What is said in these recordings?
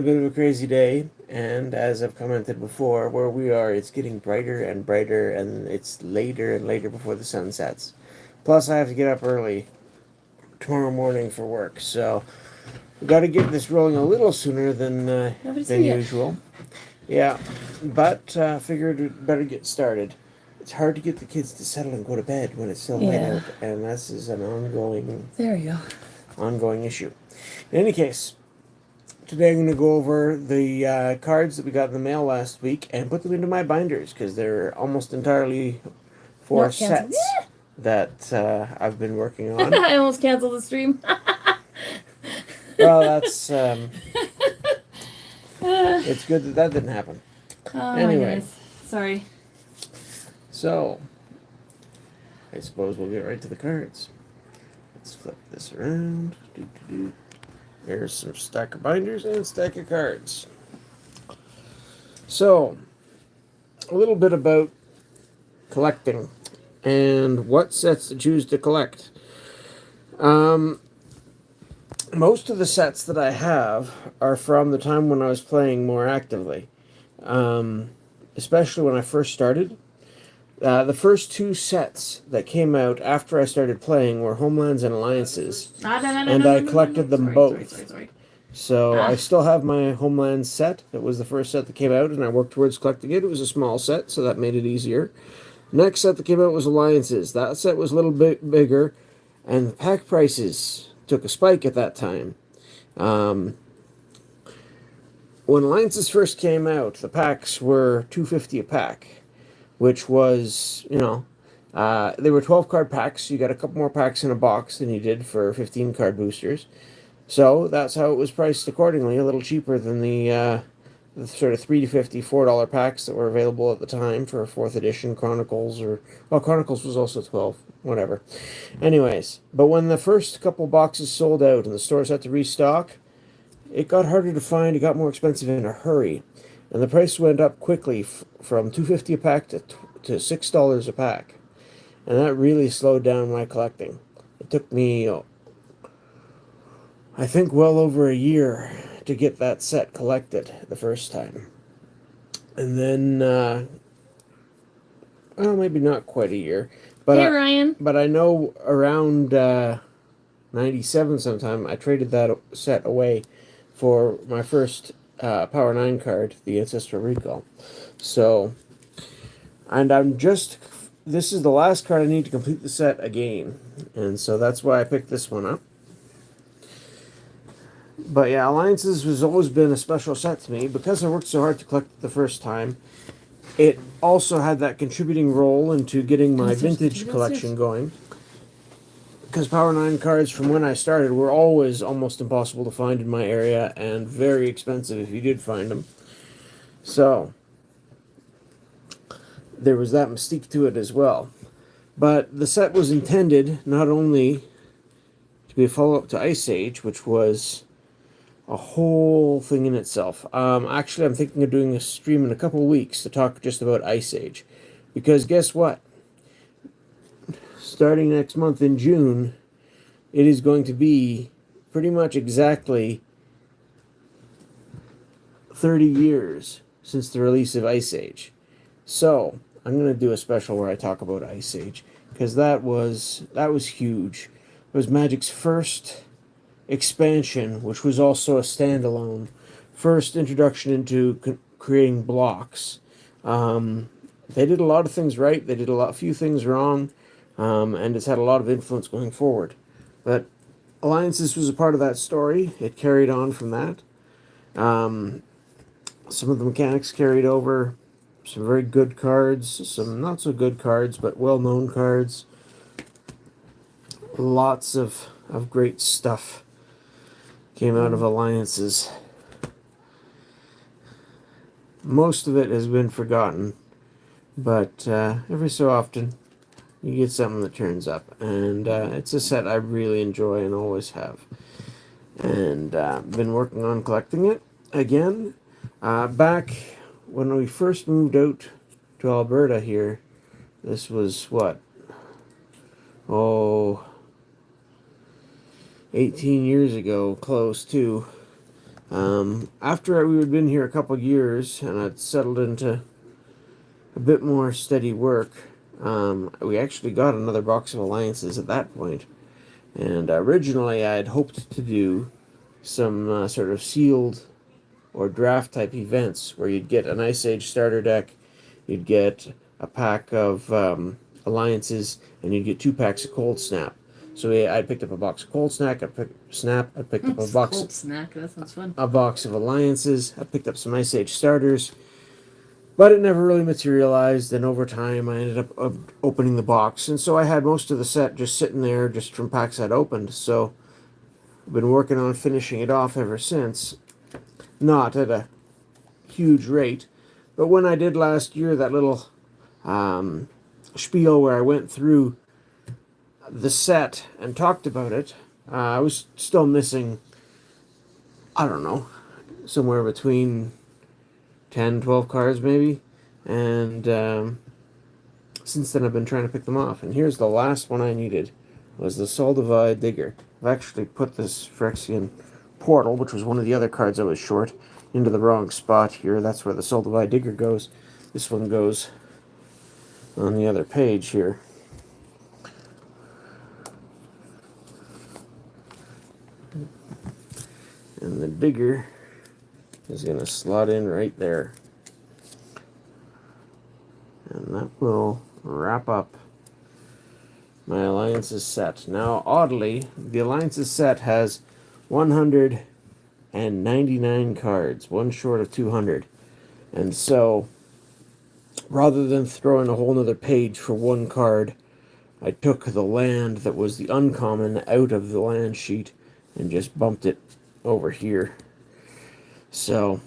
A bit of a crazy day, and as I've commented before, where we are, it's getting brighter and brighter, and it's later and later before the sun sets. Plus, I have to get up early tomorrow morning for work, so we got to get this rolling a little sooner Nobody's than here yet. usual. Yeah, but figured we'd better get started. It's hard to get the kids to settle and go to bed when it's still light Yeah. out, and this is an There you go. ongoing issue. In any case, today I'm going to go over the cards that we got in the mail last week and put them into my binders because they're almost entirely for Nope, cancel. sets that I've been working on. I almost canceled the stream. Well, that's it's good that that didn't happen. Oh my Anyway, goodness. Sorry. so I suppose we'll get right to the cards. Let's flip this around. There's some stack of binders and a stack of cards. So, a little bit about collecting and what sets to choose to collect. Most of the sets that I have are from the time when I was playing more actively, especially when I first started. The first two sets that came out after I started playing were Homelands and Alliances, and I collected them both. Sorry. So I still have my Homeland set. That was the first set that came out, and I worked towards collecting it. It was a small set, so that made it easier. Next set that came out was Alliances. That set was a little bit bigger, and the pack prices took a spike at that time. When Alliances first came out, the packs were $2.50 a pack, which was, they were 12 card packs. You got a couple more packs in a box than you did for 15 card boosters. So that's how it was priced accordingly, a little cheaper than the sort of $3 to $4 packs that were available at the time for 4th edition Chronicles, or well, Chronicles was also 12, whatever. Anyways, but when the first couple boxes sold out and the stores had to restock, it got harder to find. It got more expensive in a hurry, and the price went up quickly from $2.50 a pack to $6 a pack, and that really slowed down my collecting. It took me, I think, well over a year to get that set collected the first time. And then, well, maybe not quite a year. But Hey, Ryan. but I know around 97 sometime, I traded that set away for my first Power 9 card, the Ancestral Recall. So, and this is the last card I need to complete the set again. And so that's why I picked this one up. But yeah, Alliances has always been a special set to me because I worked so hard to collect it the first time. It also had that contributing role into getting my vintage collection going. Because Power 9 cards from when I started were always almost impossible to find in my area and very expensive if you did find them. So, there was that mystique to it as well. But the set was intended not only to be a follow-up to Ice Age, which was a whole thing in itself. Actually, I'm thinking of doing a stream in a couple of weeks to talk just about Ice Age. Because guess what? Starting next month in June, it is going to be pretty much exactly 30 years since the release of Ice Age. So, I'm going to do a special where I talk about Ice Age. Because that was huge. It was Magic's first expansion, which was also a standalone, first introduction into creating blocks. They did a lot of things right. They did few things wrong, and it's had a lot of influence going forward. But Alliances was a part of that story. It carried on from that. Some of the mechanics carried over. Some very good cards, some not so good cards, but well-known cards. Lots of great stuff came out of Alliances. Most of it has been forgotten, but every so often you get something that turns up, and it's a set I really enjoy and always have. And been working on collecting it again. Back when we first moved out to Alberta here, this was what? Oh, 18 years ago, close to. After we had been here a couple years and I'd settled into a bit more steady work, we actually got another box of alliances at that point. And originally I had hoped to do some sort of sealed or draft type events where you'd get an Ice Age starter deck, you'd get a pack of alliances, and you'd get 2 packs of Cold Snap. So I picked up a box of Cold Snap. I picked up a box. Cold snack. That sounds fun. A box of alliances. I picked up some Ice Age starters, but it never really materialized. And over time, I ended up opening the box, and so I had most of the set just sitting there, just from packs I'd opened. So I've been working on finishing it off ever since. Not at a huge rate, but when I did last year that little spiel where I went through the set and talked about it, I was still missing, I don't know, somewhere between 10, 12 cards maybe, and since then I've been trying to pick them off, and here's the last one I needed, was the Soldevai Digger. I've actually put this Phyrexian Portal, which was one of the other cards I was short, into the wrong spot here. That's where the Soldevai Digger goes. This one goes on the other page here. And the Digger is going to slot in right there. And that will wrap up my Alliances set. Now, oddly, the Alliances set has 199 cards, one short of 200. And so, rather than throwing a whole nother page for one card, I took the land that was the uncommon out of the land sheet and just bumped it over here. So,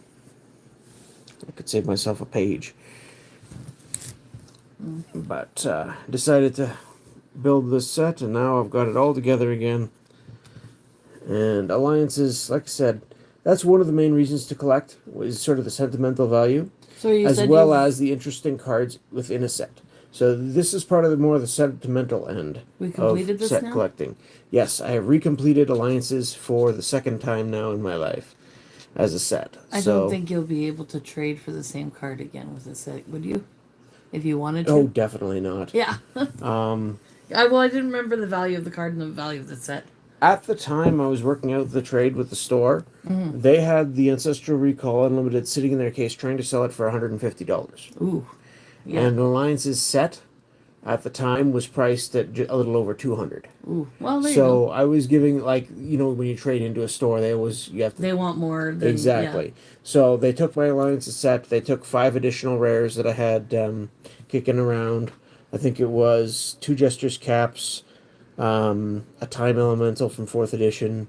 I could save myself a page. But decided to build this set, and now I've got it all together again. And alliances, like I said, that's one of the main reasons to collect, is sort of the sentimental value, So you as said well as the interesting cards within a set. So this is part of more of the sentimental end we completed of this set now? collecting. Yes, I have recompleted alliances for the second time now in my life as a set. I don't think you'll be able to trade for the same card again with a set, would you? If you wanted to? Oh, definitely not. Yeah. I didn't remember the value of the card and the value of the set. At the time I was working out the trade with the store, they had the Ancestral Recall Unlimited sitting in their case trying to sell it for $150. Ooh. Yeah. And Alliance's set at the time was priced at a little over $200. Ooh. Well, there you So go. I was giving, like, you know, when you trade into a store, you have to... They want more than... Exactly. Yeah. So they took my Alliance's set, they took 5 additional rares that I had kicking around. I think it was 2 Jester's Caps, a Time Elemental from 4th edition,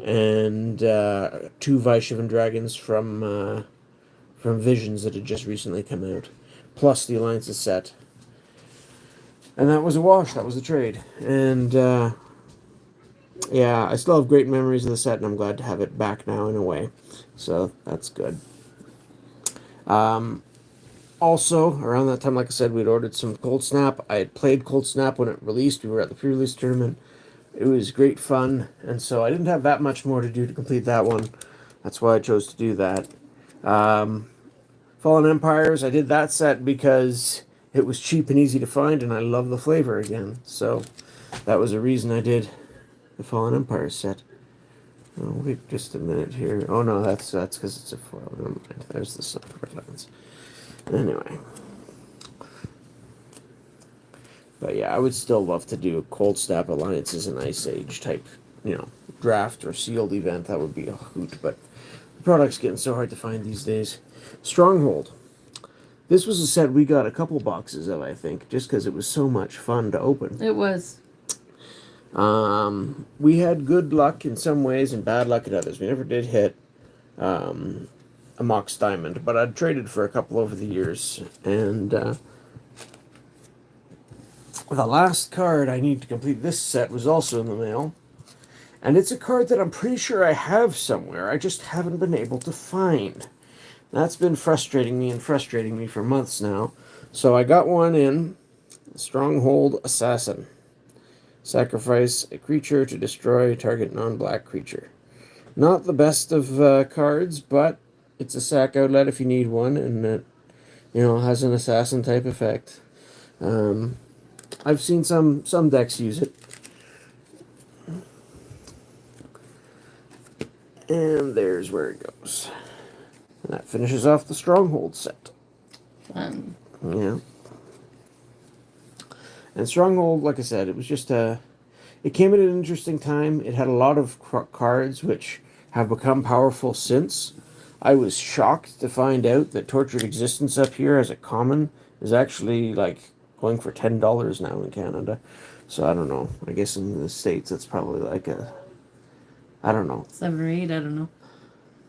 and 2 Vaishavan Dragons from Visions that had just recently come out, plus the Alliance's set. And that was a wash. That was the trade. And yeah, I still have great memories of the set, and I'm glad to have it back now in a way. So that's good. Also, around that time, like I said, we'd ordered some Cold Snap. I had played Cold Snap when it released. We were at the pre-release tournament. It was great fun, and so I didn't have that much more to do to complete that one. That's why I chose to do that. Fallen Empires, I did that set because it was cheap and easy to find, and I love the flavor again. So that was a reason I did the Fallen Empires set. Oh, wait just a minute here. Oh no, that's because it's a foil. Never mind. There's the silver lens. Anyway. But yeah, I would still love to do Cold Snap Alliances and Ice Age type, draft or sealed event. That would be a hoot, but the product's getting so hard to find these days. Stronghold. This was a set we got a couple boxes of, I think, just because it was so much fun to open. It was. We had good luck in some ways and bad luck in others. We never did hit a Mox Diamond, but I'd traded for a couple over the years. And the last card I need to complete this set was also in the mail. And it's a card that I'm pretty sure I have somewhere. I just haven't been able to find. That's been frustrating me for months now. So I got one in Stronghold Assassin. Sacrifice a creature to destroy target non-black creature. Not the best of cards, but it's a sack outlet if you need one, and it, has an assassin type effect. Um, I've seen some decks use it. And there's where it goes. And that finishes off the Stronghold set. Fun. Yeah. And Stronghold, like I said, it was just a. It came at an interesting time. It had a lot of cards which have become powerful since. I was shocked to find out that Tortured Existence up here as a common is actually like going for $10 now in Canada. So I don't know. I guess in the States it's probably like a. I don't know. 7 or 8, I don't know.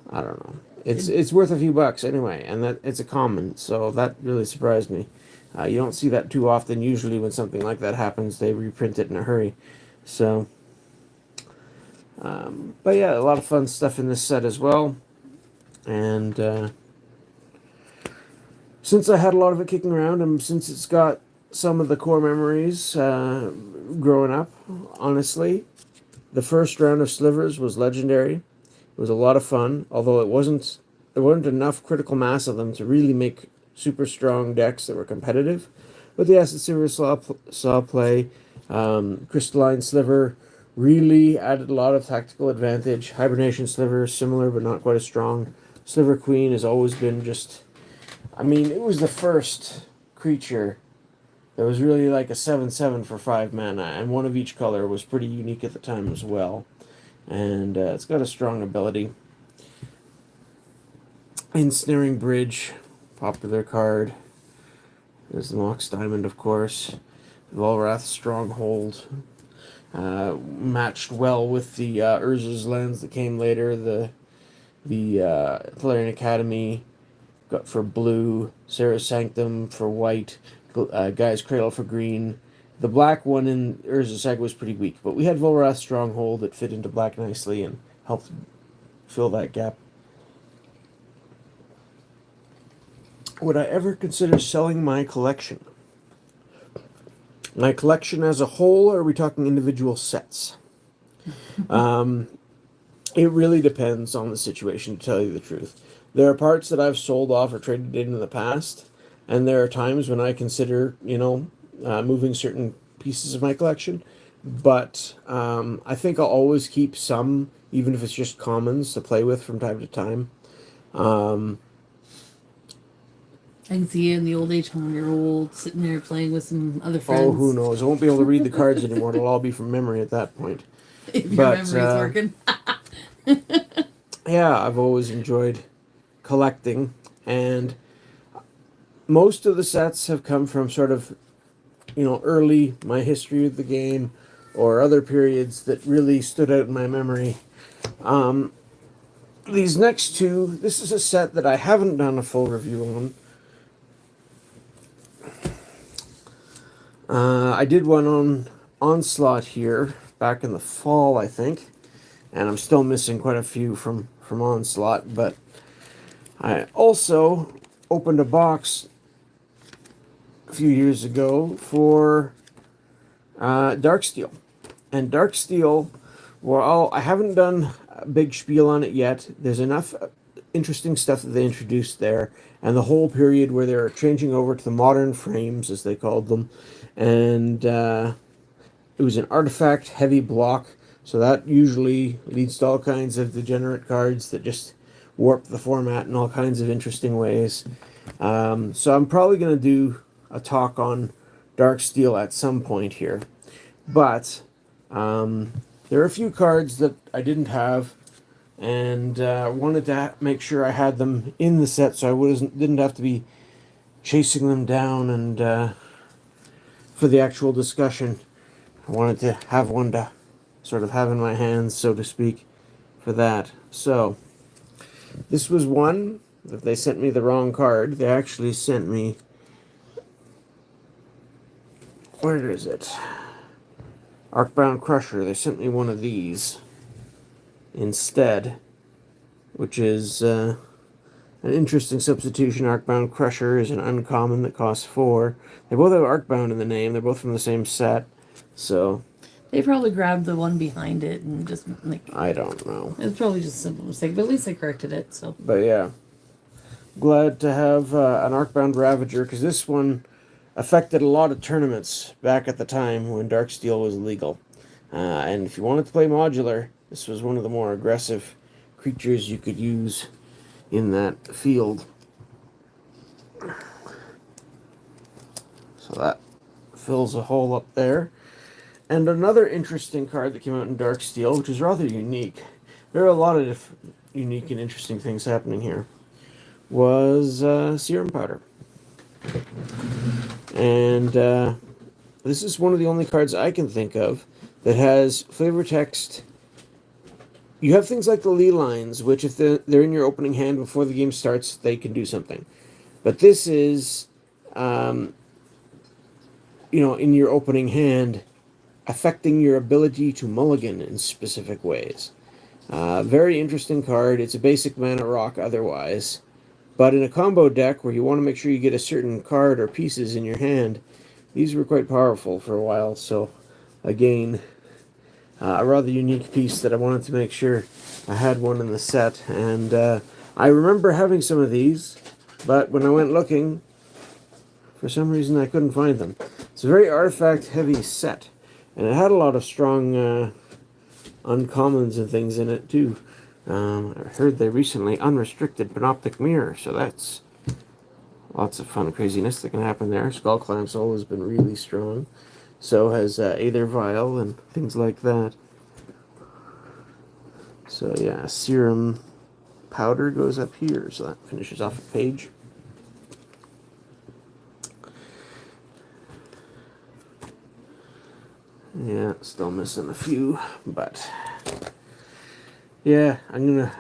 I don't know. It's worth a few bucks anyway, and that it's a common, so that really surprised me. You don't see that too often. Usually, when something like that happens, they reprint it in a hurry. So, but yeah, a lot of fun stuff in this set as well. And since I had a lot of it kicking around, and since it's got some of the core memories growing up, honestly, the first round of slivers was legendary. It was a lot of fun, although there wasn't enough critical mass of them to really make super strong decks that were competitive. But the Acid Sliver saw play. Crystalline Sliver really added a lot of tactical advantage. Hibernation Sliver is similar but not quite as strong. Sliver Queen has always been just. I mean, it was the first creature that was really like a 7/7 for 5 mana, and one of each color was pretty unique at the time as well. And it's got a strong ability. Ensnaring Bridge, popular card. There's the Mox Diamond, of course. Volrath Stronghold, matched well with the Urza's Lens that came later. The Thalarian Academy got for blue, Sarah's Sanctum for white, Guy's Cradle for green. The black one in Urza's Saga was pretty weak, but we had Volrath Stronghold that fit into black nicely and helped fill that gap. Would I ever consider selling my collection? My collection as a whole, or are we talking individual sets? It really depends on the situation, to tell you the truth. There are parts that I've sold off or traded in the past, and there are times when I consider, moving certain pieces of my collection. But I think I'll always keep some, even if it's just commons, to play with from time to time. I can see you in the old age home when you're old, sitting there playing with some other friends. Oh, who knows? I won't be able to read the cards anymore. It'll all be from memory at that point. If your memory's working. Yeah, I've always enjoyed collecting, and most of the sets have come from sort of, early my history of the game, or other periods that really stood out in my memory. These next two, this is a set that I haven't done a full review on. I did one on Onslaught here back in the fall, I think, and I'm still missing quite a few from Onslaught, but I also opened a box a few years ago for Darksteel. And Darksteel, well, I haven't done a big spiel on it yet. There's enough interesting stuff that they introduced there, and the whole period where they're changing over to the modern frames, as they called them. And it was an artifact heavy block, so that usually leads to all kinds of degenerate cards that just warp the format in all kinds of interesting ways. So I'm probably going to do a talk on Darksteel at some point here. But there are a few cards that I didn't have, and wanted to make sure I had them in the set so I didn't have to be chasing them down. And for the actual discussion, I wanted to have one to sort of have in my hands, so to speak, for that. So this was one that they sent me the wrong card. They actually sent me, where is it? Arcbound Crusher. They sent me one of these instead, which is an interesting substitution. Arcbound Crusher is an uncommon that costs 4. They both have Arcbound in the name. They're both from the same set, so They probably grabbed the one behind it and just like I don't know. it's probably just a simple mistake, but at least they corrected it. So But yeah, glad to have an Arcbound Ravager because this one affected a lot of tournaments back at the time when Darksteel was legal. And if you wanted to play modular, this was one of the more aggressive creatures you could use in that field. So that fills a hole up there. And another interesting card that came out in Darksteel, which is rather unique. There are a lot of unique and interesting things happening here. Was Serum Powder. And this is one of the only cards I can think of that has flavor text. You have things like the Lee lines, which if they're in your opening hand before the game starts, they can do something. But this is, in your opening hand, affecting your ability to mulligan in specific ways. Very interesting card. It's a basic mana rock otherwise. But in a combo deck where you want to make sure you get a certain card or pieces in your hand, these were quite powerful for a while. So, again, a rather unique piece that I wanted to make sure I had one in the set. And I remember having some of these, but when I went looking, for some reason I couldn't find them. It's a very artifact-heavy set, and it had a lot of strong uncommons and things in it, too. I heard they recently unrestricted Panoptic Mirror, so that's lots of fun craziness that can happen there. Skull Clamp's always been really strong. So has Aether Vial and things like that. So yeah, Serum Powder goes up here, so that finishes off a page. Yeah, still missing a few, but yeah, I'm gonna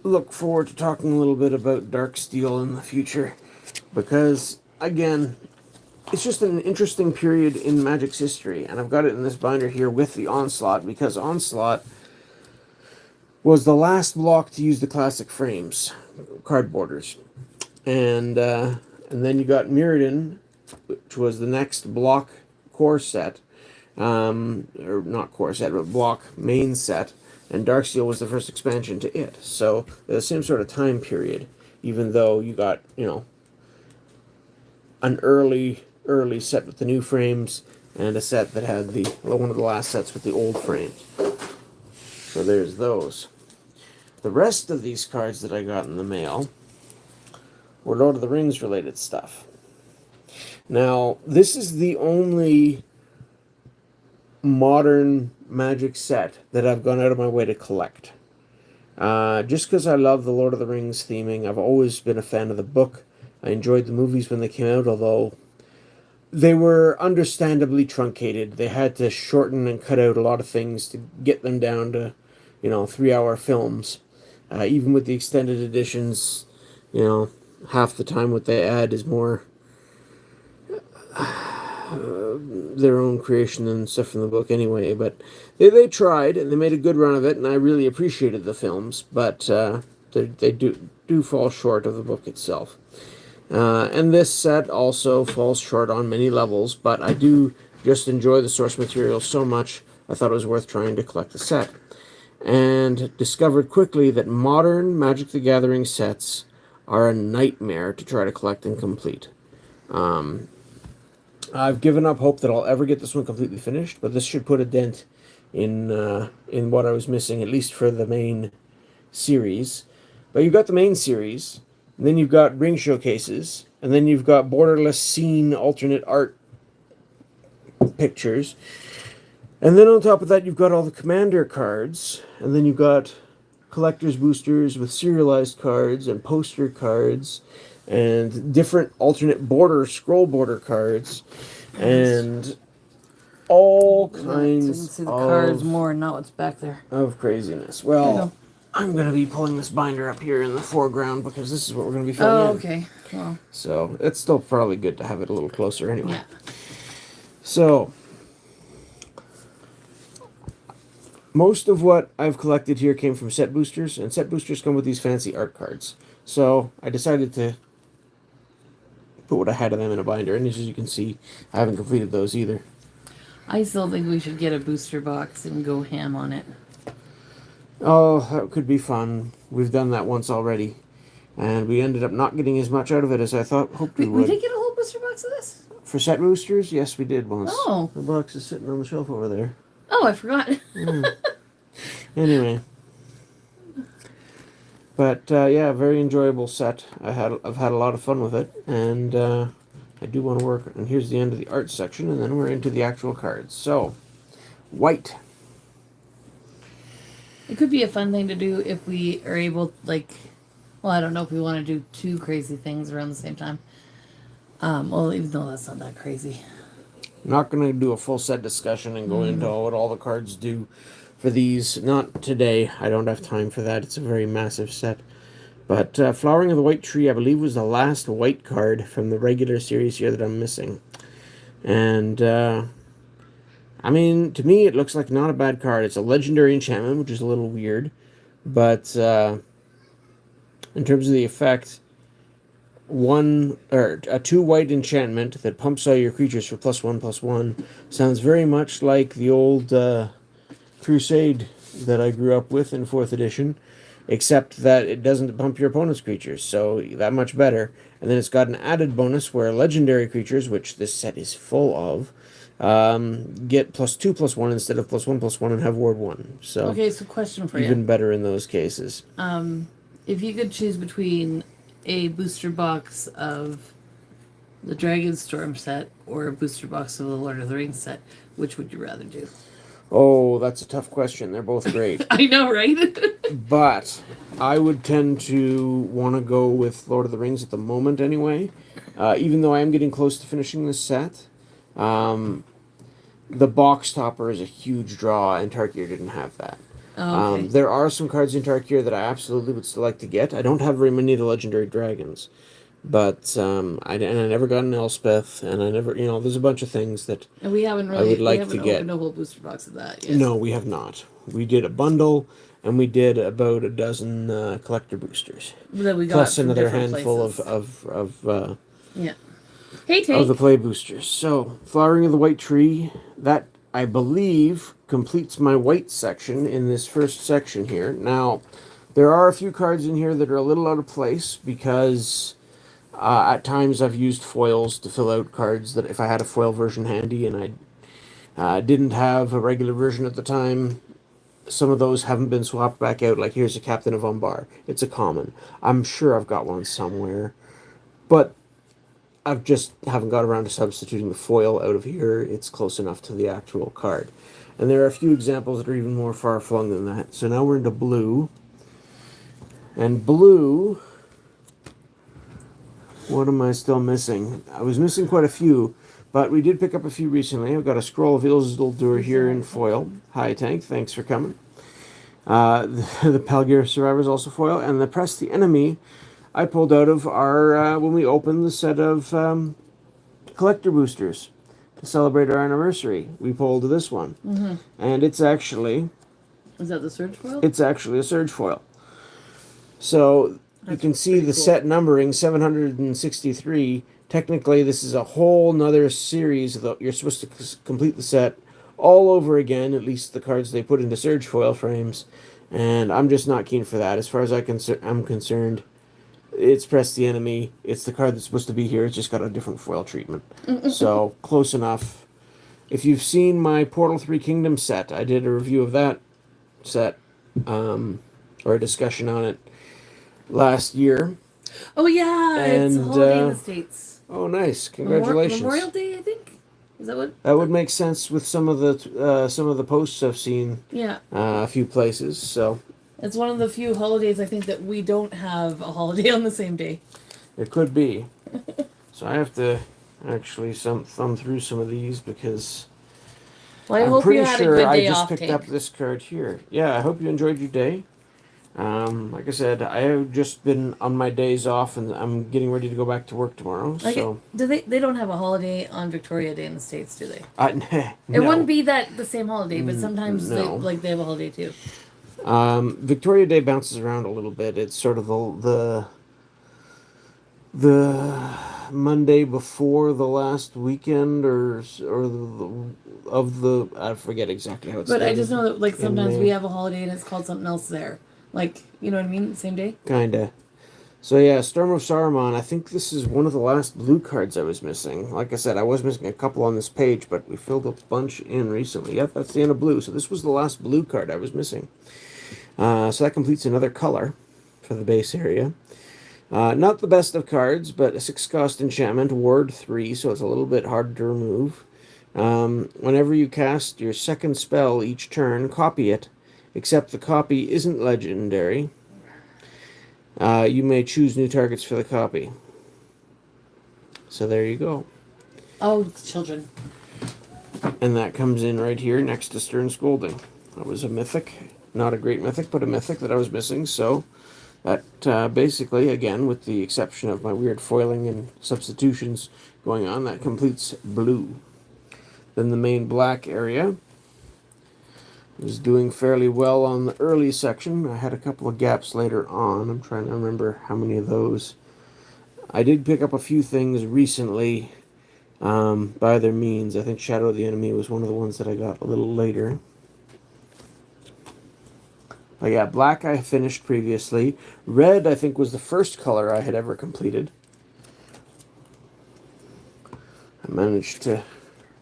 look forward to talking a little bit about Darksteel in the future, because again, it's just an interesting period in Magic's history, and I've got it in this binder here with the Onslaught, because Onslaught was the last block to use the classic frames, card borders, and then you got Mirrodin, which was the next block core set, or not core set, but block main set, and Darksteel was the first expansion to it. So the same sort of time period, even though you got, an early set with the new frames and a set that had one of the last sets with the old frames. So there's those. The rest of these cards that I got in the mail were Lord of the Rings related stuff. Now, this is the only modern Magic set that I've gone out of my way to collect. Just because I love the Lord of the Rings theming. I've always been a fan of the book. I enjoyed the movies when they came out, although they were understandably truncated. They had to shorten and cut out a lot of things to get them down to, 3-hour films. Even with the extended editions, half the time what they add is more their own creation and stuff from the book anyway. But they tried, and they made a good run of it, and I really appreciated the films, but they do fall short of the book itself. And this set also falls short on many levels, but I do just enjoy the source material so much, I thought it was worth trying to collect the set. And discovered quickly that modern Magic the Gathering sets are a nightmare to try to collect and complete. I've given up hope that I'll ever get this one completely finished, but this should put a dent in what I was missing, at least for the main series. But you've got the main series, and then you've got ring showcases, and then you've got borderless scene alternate art pictures. And then on top of that, you've got all the commander cards, and then you've got collector's boosters with serialized cards and poster cards and different alternate scroll border cards, and all kinds so you can see the cards more, not what's back there. Of craziness. Well, I'm going to be pulling this binder up here in the foreground because this is what we're going to be filling in. Oh, okay. Well. So it's still probably good to have it a little closer anyway. Yeah. So most of what I've collected here came from set boosters, and set boosters come with these fancy art cards. So I decided to put what I had of them in a binder, and as you can see, I haven't completed those either. I still think we should get a booster box and go ham on it. Oh, that could be fun. We've done that once already, and we ended up not getting as much out of it as I hoped we We would. did get a whole booster box of this? For set roosters, yes, we did once. Oh. The box is sitting on the shelf over there. Oh, I forgot. Anyway, but yeah, very enjoyable set. I've had a lot of fun with it, and I do want to work. And here's the end of the art section, and then we're into the actual cards. So, white. It could be a fun thing to do if we are able, like, well, I don't know if we want to do two crazy things around the same time. Well, even though that's not that crazy. I'm not going to do a full set discussion and go into what all the cards do for these. Not today. I don't have time for that. It's a very massive set. But Flowering of the White Tree, I believe, was the last white card from the regular series here that I'm missing. And, I mean, to me, it looks like not a bad card. It's a legendary enchantment, which is a little weird. But in terms of the effect, a 2 white enchantment that pumps all your creatures for +1/+1 sounds very much like the old Crusade that I grew up with in 4th edition, except that it doesn't pump your opponent's creatures, so that much better. And then it's got an added bonus where legendary creatures, which this set is full of, get +2/+1 instead of +1/+1 and have ward 1. So Okay, so question for even you. better in those cases. If you could choose between a booster box of the Dragonstorm set or a booster box of the Lord of the Rings set, which would you rather do? Oh, that's a tough question. They're both great. I know, right? But I would tend to want to go with Lord of the Rings at the moment anyway. Even though I am getting close to finishing this set. The box topper is a huge draw, and Tarkir didn't have that. Oh, okay. There are some cards in Tarkir that I absolutely would still like to get. I don't have very many of the legendary dragons. But I never got an Elspeth, and I never, there's a bunch of things that And we haven't I would like we to haven't get. opened a whole booster box of that yet. No, we have not. We did a bundle, and we did about a dozen collector boosters, That we got plus from another different handful places. of Yeah. Hey, of Tank. the play boosters. So, Flowering of the White Tree, that I believe completes my white section in this first section here. Now, there are a few cards in here that are a little out of place because at times I've used foils to fill out cards that if I had a foil version handy and I didn't have a regular version at the time, some of those haven't been swapped back out. Like here's a Captain of Umbar. It's a common. I'm sure I've got one somewhere, but I've just haven't got around to substituting the foil out of here. It's close enough to the actual card. And there are a few examples that are even more far-flung than that. So now we're into blue. And blue, what am I still missing? I was missing quite a few, but we did pick up a few recently. I've got a Scroll of Isildur here in foil. Hi, Tank. Thanks for coming. The Palgir Survivor is also foil. And the Press the Enemy I pulled out of our, when we opened the set of collector boosters to celebrate our anniversary. We pulled this one. Mm-hmm. And it's actually... Is that the Surge foil? It's actually a Surge foil. So you can see the set numbering, 763. Technically, this is a whole nother series that you're supposed to complete the set all over again, at least the cards they put into Surge foil frames. And I'm just not keen for that. As far as I'm concerned, it's Press the Enemy. It's the card that's supposed to be here. It's just got a different foil treatment. So, close enough. If you've seen my Portal 3 Kingdom set, I did a review of that set, or a discussion on it last year. Oh, yeah. It's a holiday in the States. Oh, nice. Congratulations. Memorial Day, I think? Is that what? That would make sense with some of the posts I've seen. Yeah. A few places, so... It's one of the few holidays I think that we don't have a holiday on the same day. It could be. So I have to actually thumb through some of these because Well, I I'm hope pretty you had sure a good I day just off, picked Tank. up this card here. Yeah, I hope you enjoyed your day. Like I said, I have just been on my days off and I'm getting ready to go back to work tomorrow. So Do they don't have a holiday on Victoria Day in the States, do they? no. It wouldn't be the same holiday, but sometimes no. they have a holiday too. Victoria Day bounces around a little bit. It's sort of the Monday before the last weekend, of the, I forget exactly how it's But I stated just know that like in sometimes we May. have a holiday and it's called something else there. Like, you know what I mean? Same day. Kinda. So yeah, Storm of Saruman. I think this is one of the last blue cards I was missing. Like I said, I was missing a couple on this page, but we filled a bunch in recently. Yep, that's the end of blue. So this was the last blue card I was missing. So that completes another color for the base area. Not the best of cards, but a 6-cost enchantment, ward 3, so it's a little bit harder to remove. Whenever you cast your second spell each turn, copy it, except the copy isn't legendary. You may choose new targets for the copy. So there you go. Oh, it's children. And that comes in right here next to Stern Scolding. That was a mythic. Not a great mythic, but a mythic that I was missing. So that basically, again, with the exception of my weird foiling and substitutions going on, that completes blue. Then the main black area was doing fairly well on the early section. I had a couple of gaps later on. I'm trying to remember how many of those. I did pick up a few things recently by their means. I think Shadow of the Enemy was one of the ones that I got a little later. But yeah, black I finished previously. Red, I think, was the first color I had ever completed. I managed to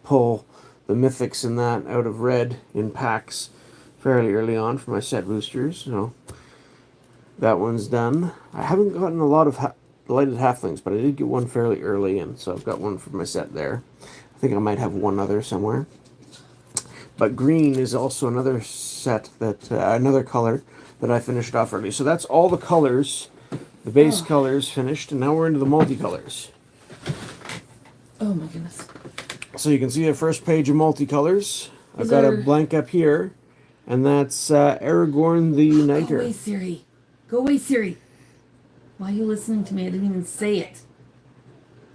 pull the mythics in that out of red in packs fairly early on for my set boosters. So that one's done. I haven't gotten a lot of lighted halflings, but I did get one fairly early, and so I've got one for my set there. I think I might have one other somewhere. But green is also another set that another color that I finished off early. So that's all the colors, the base colors finished, and now we're into the multicolors. Oh my goodness. So you can see the first page of multicolors. I've got a blank up here, and that's Aragorn the Uniter. Go away, Siri. Go away, Siri. Why are you listening to me? I didn't even say it.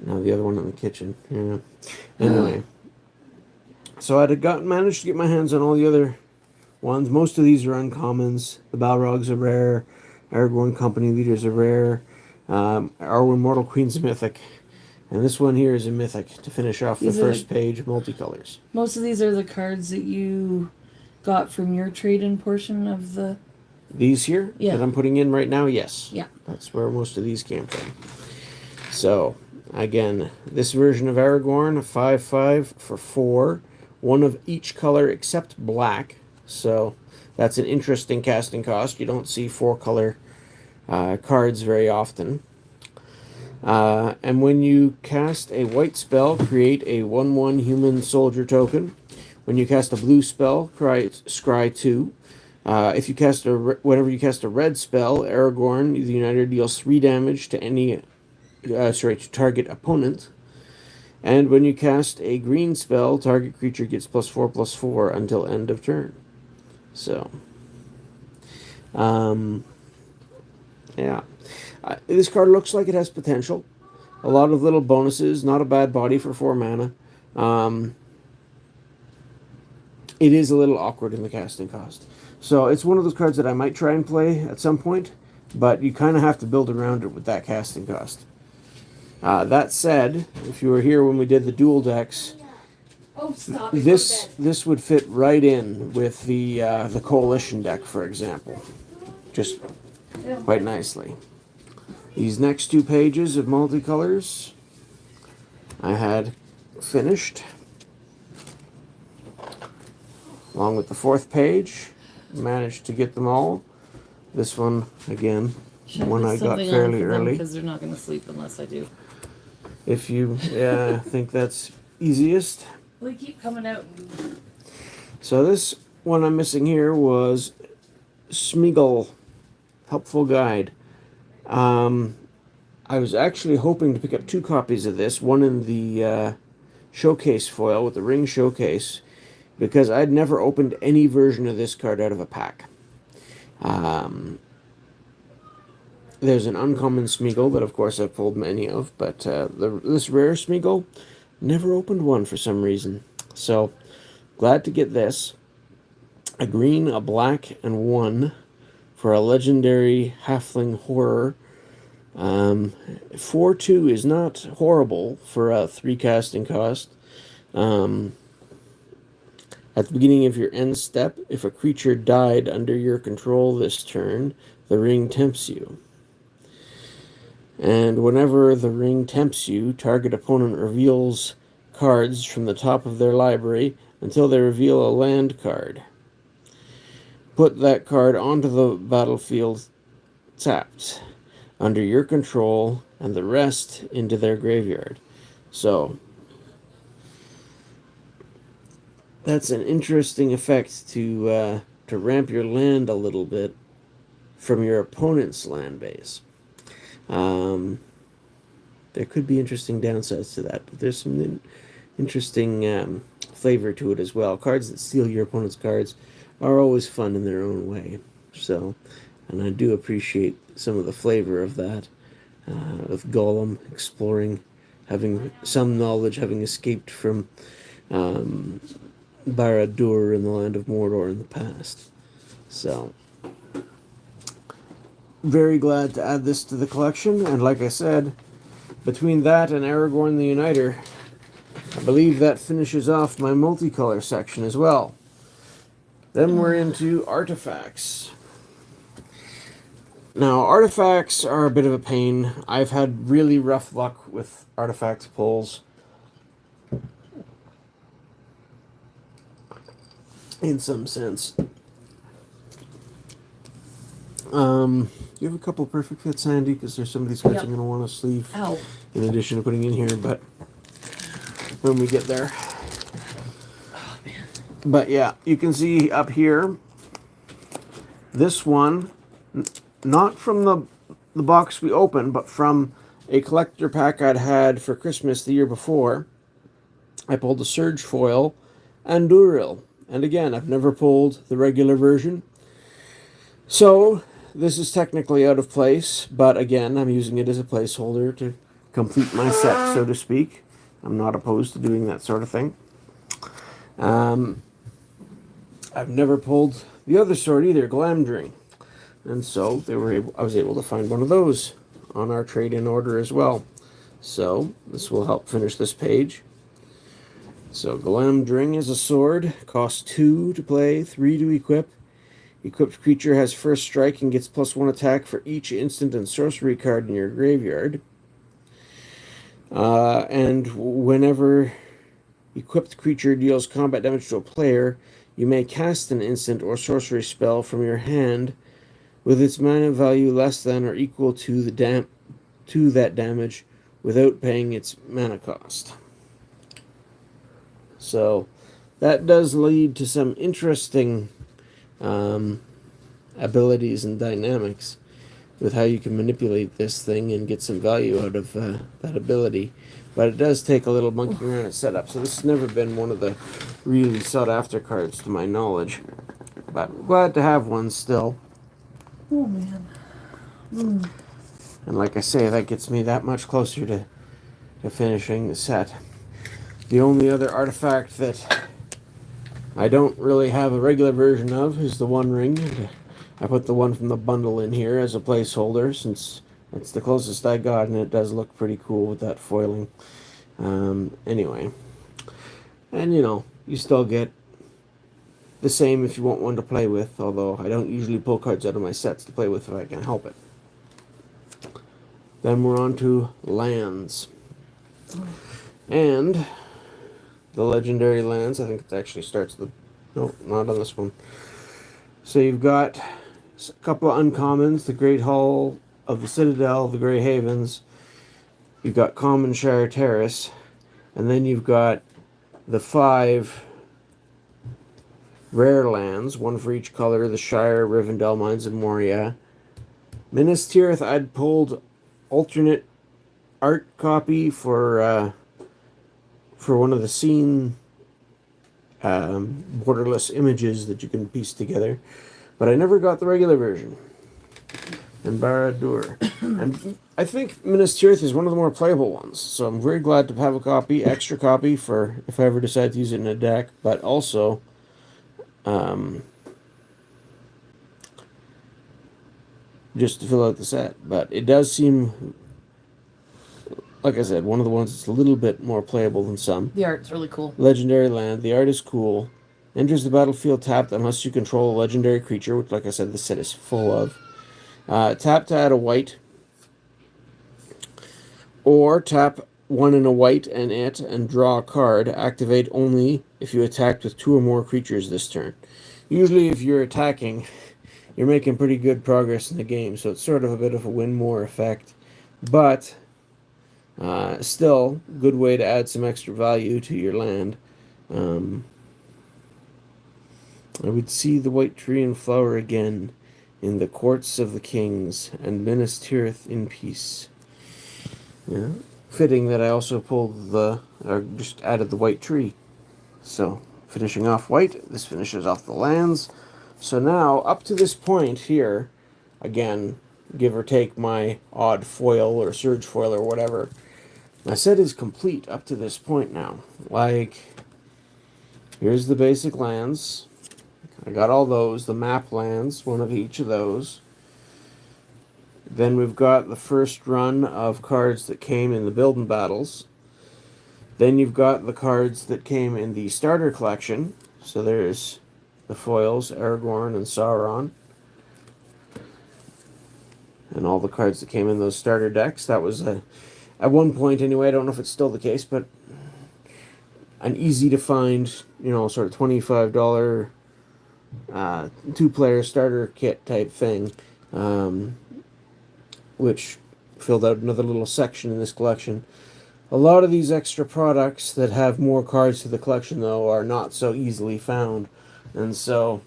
No, the other one in the kitchen. Yeah. Anyway. So I'd managed to get my hands on all the other ones. Most of these are uncommons. The Balrogs are rare. Aragorn Company Leaders are rare. Arwen Mortal Queen's a mythic. And this one here is a mythic to finish off the first page, multicolors. Most of these are the cards that you got from your trade-in portion of the... These here that I'm putting in right now, yes. Yeah. That's where most of these came from. So, again, this version of Aragorn, 5/5 for 4. One of each color except black. So, that's an interesting casting cost. You don't see 4-color cards very often. And when you cast a white spell, create a 1/1 human soldier token. When you cast a blue spell, scry 2. If you cast whenever you cast a red spell, Aragorn the Uniter deals 3 damage to any to target opponent. And when you cast a green spell, target creature gets +4/+4 until end of turn. So, yeah. This card looks like it has potential. A lot of little bonuses. Not a bad body for 4 mana. It is a little awkward in the casting cost. So it's one of those cards that I might try and play at some point, but you kind of have to build around it with that casting cost. That said, if you were here when we did the dual decks, this would fit right in with the coalition deck, for example, just quite nicely. These next 2 pages of multicolors I had finished, along with the 4th page. Managed to get them all. This one, again, one I got fairly early. Because they're not going to sleep unless I do. If you think that's easiest. Well, they keep coming out. So this one I'm missing here was Smeagol, Helpful Guide. I was actually hoping to pick up 2 copies of this, one in the showcase foil with the ring showcase, because I'd never opened any version of this card out of a pack. There's an uncommon Smeagol that, of course, I've pulled many of, but this rare Smeagol, never opened one for some reason. So, glad to get this. A green, a black, and 1 for a legendary halfling horror. 4-2 is not horrible for a 3 casting cost. Um, at the beginning of your end step, if a creature died under your control this turn, the ring tempts you. And whenever the ring tempts you, target opponent reveals cards from the top of their library until they reveal a land card. Put that card onto the battlefield tapped, under your control, and the rest into their graveyard. So, that's an interesting effect to ramp your land a little bit from your opponent's land base. There could be interesting downsides to that, but there's some interesting flavor to it as well. Cards that steal your opponent's cards are always fun in their own way. So, and I do appreciate some of the flavor of that. With Gollum exploring, having some knowledge, having escaped from Barad-dûr in the land of Mordor in the past. So, very glad to add this to the collection, and like I said, between that and Aragorn the Uniter, I believe that finishes off my multicolor section as well. Then we're into artifacts. Now, artifacts are a bit of a pain. I've had really rough luck with artifact pulls. In some sense. You have a couple perfect fits, Sandy, because there's some of these cards I'm going to want to sleeve. Ow. In addition to putting in here, but when we get there. Oh, man. But yeah, you can see up here, this one, not from the box we opened, but from a collector pack I'd had for Christmas the year before. I pulled the Surge Foil and Duril. And again, I've never pulled the regular version. So, this is technically out of place, but again, I'm using it as a placeholder to complete my set, so to speak. I'm not opposed to doing that sort of thing. I've never pulled the other sword either, Glamdring. And so I was able to find one of those on our trade-in order as well. So, this will help finish this page. So, Glamdring is a sword, costs 2 to play, 3 to equip. Equipped creature has first strike and gets +1 attack for each instant and sorcery card in your graveyard. And whenever equipped creature deals combat damage to a player, you may cast an instant or sorcery spell from your hand with its mana value less than or equal to that damage without paying its mana cost. So that does lead to some interesting abilities and dynamics with how you can manipulate this thing and get some value out of that ability. But it does take a little monkeying around at setup, so this has never been one of the really sought after cards to my knowledge. But I'm glad to have one still. Oh, man. And like I say, that gets me that much closer to finishing the set. The only other artifact that I don't really have a regular version of is the One Ring. I put the one from the bundle in here as a placeholder since it's the closest I got, and it does look pretty cool with that foiling. Anyway. And you still get the same if you want one to play with, although I don't usually pull cards out of my sets to play with if I can help it. Then we're on to lands. And the legendary lands, I think it actually starts the... No, not on this one. So you've got a couple of uncommons, the Great Hall of the Citadel, the Grey Havens. You've got Common Shire Terrace. And then you've got the 5 rare lands, one for each color, the Shire, Rivendell, Mines of Moria. Minas Tirith, I'd pulled alternate art copy for one of the scene borderless images that you can piece together, but I never got the regular version. And Barad-dûr. And I think Minas Tirith is one of the more playable ones, so I'm very glad to have a copy, extra copy, for if I ever decide to use it in a deck, but also just to fill out the set. But it does seem, like I said, one of the ones that's a little bit more playable than some. The art's really cool. Legendary land. The art is cool. Enters the battlefield tapped unless you control a legendary creature, which, like I said, the set is full of. Tap to add a white. Or tap one in a white and draw a card. Activate only if you attacked with 2 or more creatures this turn. Usually, if you're attacking, you're making pretty good progress in the game, so it's sort of a bit of a win more effect. But still, good way to add some extra value to your land. I would see the white tree and flower again in the courts of the kings, and Minas Tirith in peace. Yeah, fitting that I also pulled just added the white tree. So, finishing off white, this finishes off the lands. So now, up to this point here, again, give or take my odd foil or surge foil or whatever, my set is complete up to this point now. Like, here's the basic lands. I got all those, the map lands, one of each of those. Then we've got the first run of cards that came in the building battles. Then you've got the cards that came in the starter collection. So there's the foils, Aragorn and Sauron. And all the cards that came in those starter decks. That was, at one point anyway, I don't know if it's still the case, but an easy to find, sort of $25 2-player starter kit type thing. Which filled out another little section in this collection. A lot of these extra products that have more cards to the collection, though, are not so easily found. And so,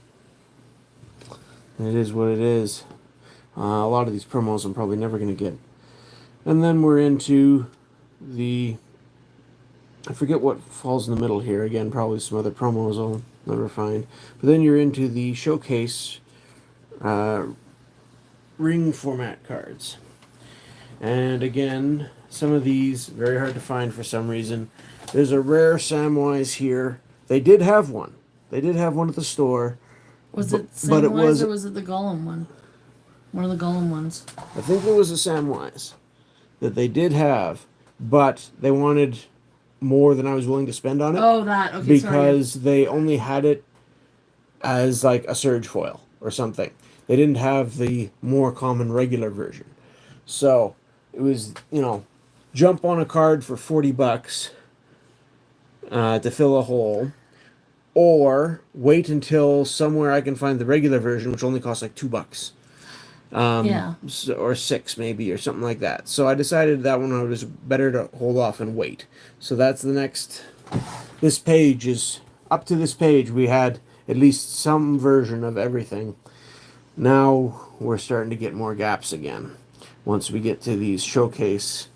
it is what it is. A lot of these promos I'm probably never going to get. And then we're into I forget what falls in the middle here. Again, probably some other promos I'll never find. But then you're into the showcase ring format cards. And again, some of these very hard to find for some reason. There's a rare Samwise here. They did have one. They did have one at the store. Was it Samwise or was it the Gollum one? One of the Gollum ones. I think it was a Samwise that they did have, but they wanted more than I was willing to spend on it. Oh, that. Okay, because they only had it as like a surge foil or something. They didn't have the more common regular version. So it was, jump on a card for $40 to fill a hole, or wait until somewhere I can find the regular version, which only costs like $2. Yeah. Or 6 maybe, or something like that. So I decided that one was better to hold off and wait. So that's the next. This page is up to this page. We had at least some version of everything. Now we're starting to get more gaps again. Once we get to these showcase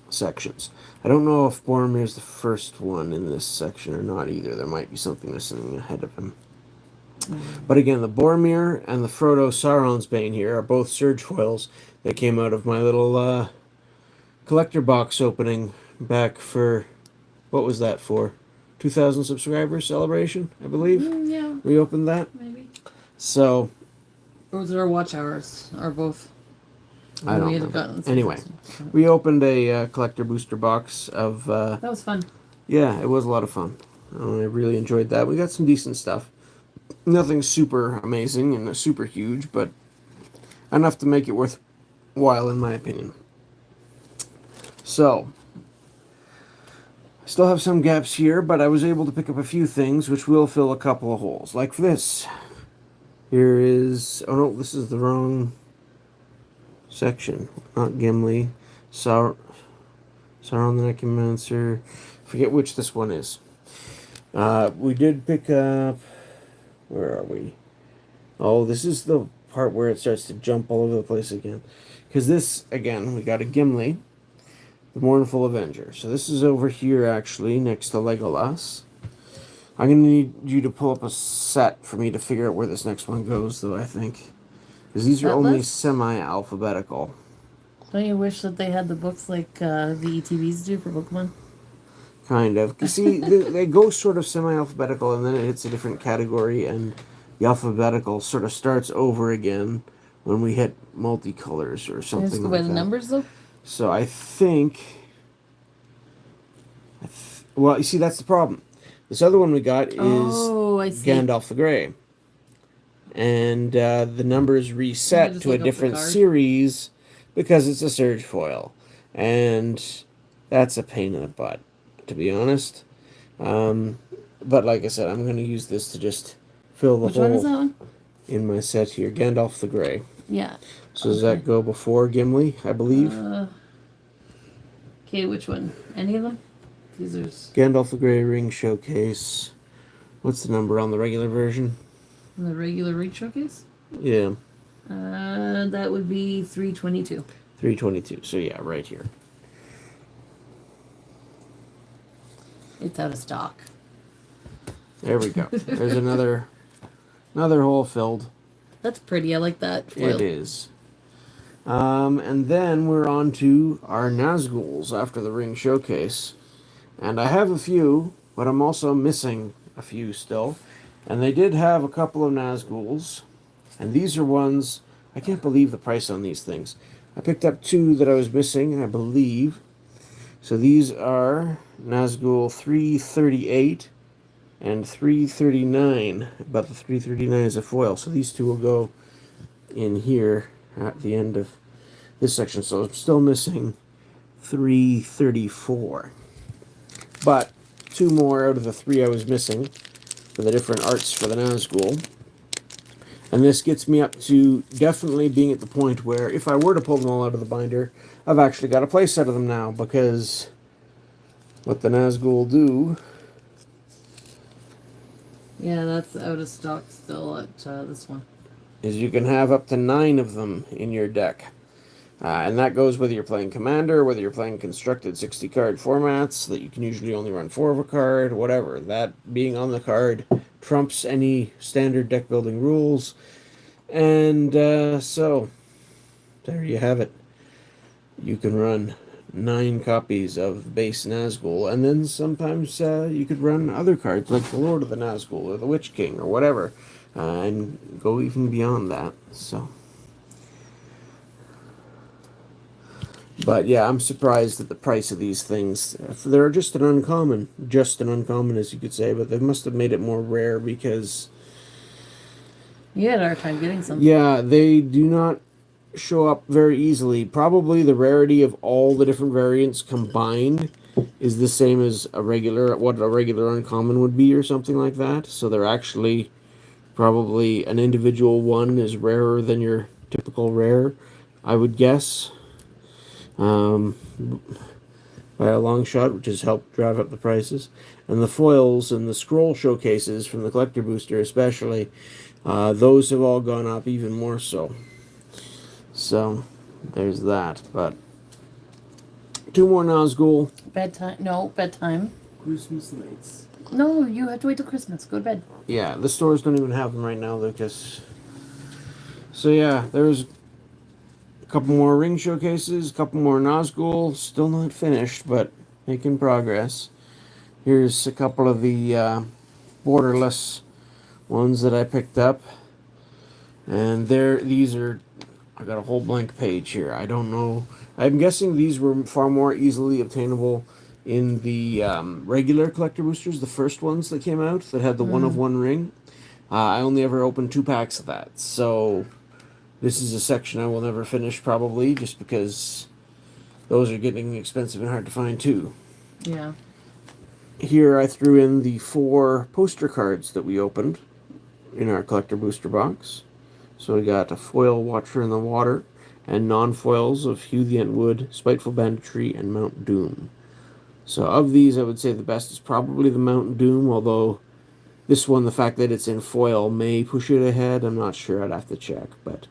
sections. I don't know if Boromir's the first one in this section or not either. There might be something missing ahead of him. But again, the Boromir and the Frodo Sauron's Bane here are both surge foils that came out of my little collector box opening back for, what was that for? 2,000 subscribers celebration, I believe. Yeah. We opened that. Maybe. So. Or was it our watch hours? Or both? I don't know. Anyway, we opened a collector booster box of. That was fun. Yeah, it was a lot of fun. I really enjoyed that. We got some decent stuff. Nothing super amazing and super huge, but enough to make it worthwhile, in my opinion. So, I still have some gaps here, but I was able to pick up a few things which will fill a couple of holes. Like this. Here is... Oh no, this is the wrong section. Not Gimli. Sauron the Necromancer. Forget which this one is. We did pick up... Where are we? Oh, this is the part where it starts to jump all over the place again. Because this, again, we got a Gimli. The Mournful Avenger. So this is over here, actually, next to Legolas. I'm going to need you to pull up a set for me to figure out where this next one goes, though, I think. Because these are only semi-alphabetical. Don't you wish that they had the books like the ETBs do for Pokemon? Kind of. You see, they go sort of semi-alphabetical, and then it hits a different category, and the alphabetical sort of starts over again when we hit multicolors or Can I just something go by like the that. numbers though? So I think, well, you see, that's the problem. This other one we got is Oh, I see. Gandalf the Grey, and the numbers I reset just to a look up the different card. series because it's a surge foil, and that's a pain in the butt, to be honest. Um, but like I said, I'm going to use this to just fill the Which one is that hole one? in my set here. Gandalf the Grey. Yeah. So does Okay. that go before Gimli, I believe? Okay, which one? Any of them? These are Gandalf the Grey Ring Showcase. What's the number on the regular version? the regular ring showcase. Yeah, That would be 322. 322. So yeah, right here. It's out of stock. There we go. There's another hole filled. That's pretty. I like that foil. It is. And then we're on to our Nazguls after the ring showcase. And I have a few, but I'm also missing a few still. And they did have a couple of Nazguls. And these are ones, I can't believe the price on these things. I picked up two that I was missing, I believe. So these are Nazgul 338 and 339. But the 339 is a foil, so these two will go in here at the end of this section. So I'm still missing 334. But two more out of the three I was missing for the different arts for the Nazgul. And this gets me up to definitely being at the point where if I were to pull them all out of the binder, I've actually got a play set of them now, because what the Nazgul do Yeah, that's out of stock still at this one. is you can have up to 9 of them in your deck. And that goes whether you're playing Commander, whether you're playing constructed 60 card formats that you can usually only run 4 of a card, whatever. That being on the card trumps any standard deck building rules. And so, there you have it. You can run 9 copies of base Nazgul, and then sometimes you could run other cards like the Lord of the Nazgul or the Witch King or whatever, and go even beyond that. So. But yeah, I'm surprised at the price of these things. They're just an uncommon, as you could say, but they must have made it more rare because, You had a hard time getting some. yeah, they do not show up very easily. Probably the rarity of all the different variants combined is the same as what a regular uncommon would be or something like that. So they're actually probably an individual one is rarer than your typical rare, I would guess. By a long shot, which has helped drive up the prices. And the foils and the scroll showcases from the collector booster especially, those have all gone up even more so. So, there's that. But 2 more Nazgul. Bedtime? No, bedtime. Christmas lights. No, you have to wait till Christmas. Go to bed. Yeah, the stores don't even have them right now, Lucas. So yeah, there's a couple more ring showcases, a couple more Nazgul, still not finished, but making progress. Here's a couple of the borderless ones that I picked up. And these are, I got a whole blank page here. I don't know. I'm guessing these were far more easily obtainable in the regular collector boosters, the first ones that came out that had the one of one ring. I only ever opened 2 packs of that. So this is a section I will never finish probably, just because those are getting expensive and hard to find too. Yeah. Here I threw in the 4 poster cards that we opened in our collector booster box. So we got a foil Watcher in the Water and non-foils of Hugh the Entwood, Spiteful Banditry, and Mount Doom. So of these, I would say the best is probably the Mount Doom, although this one, the fact that it's in foil may push it ahead. I'm not sure. I'd have to check, but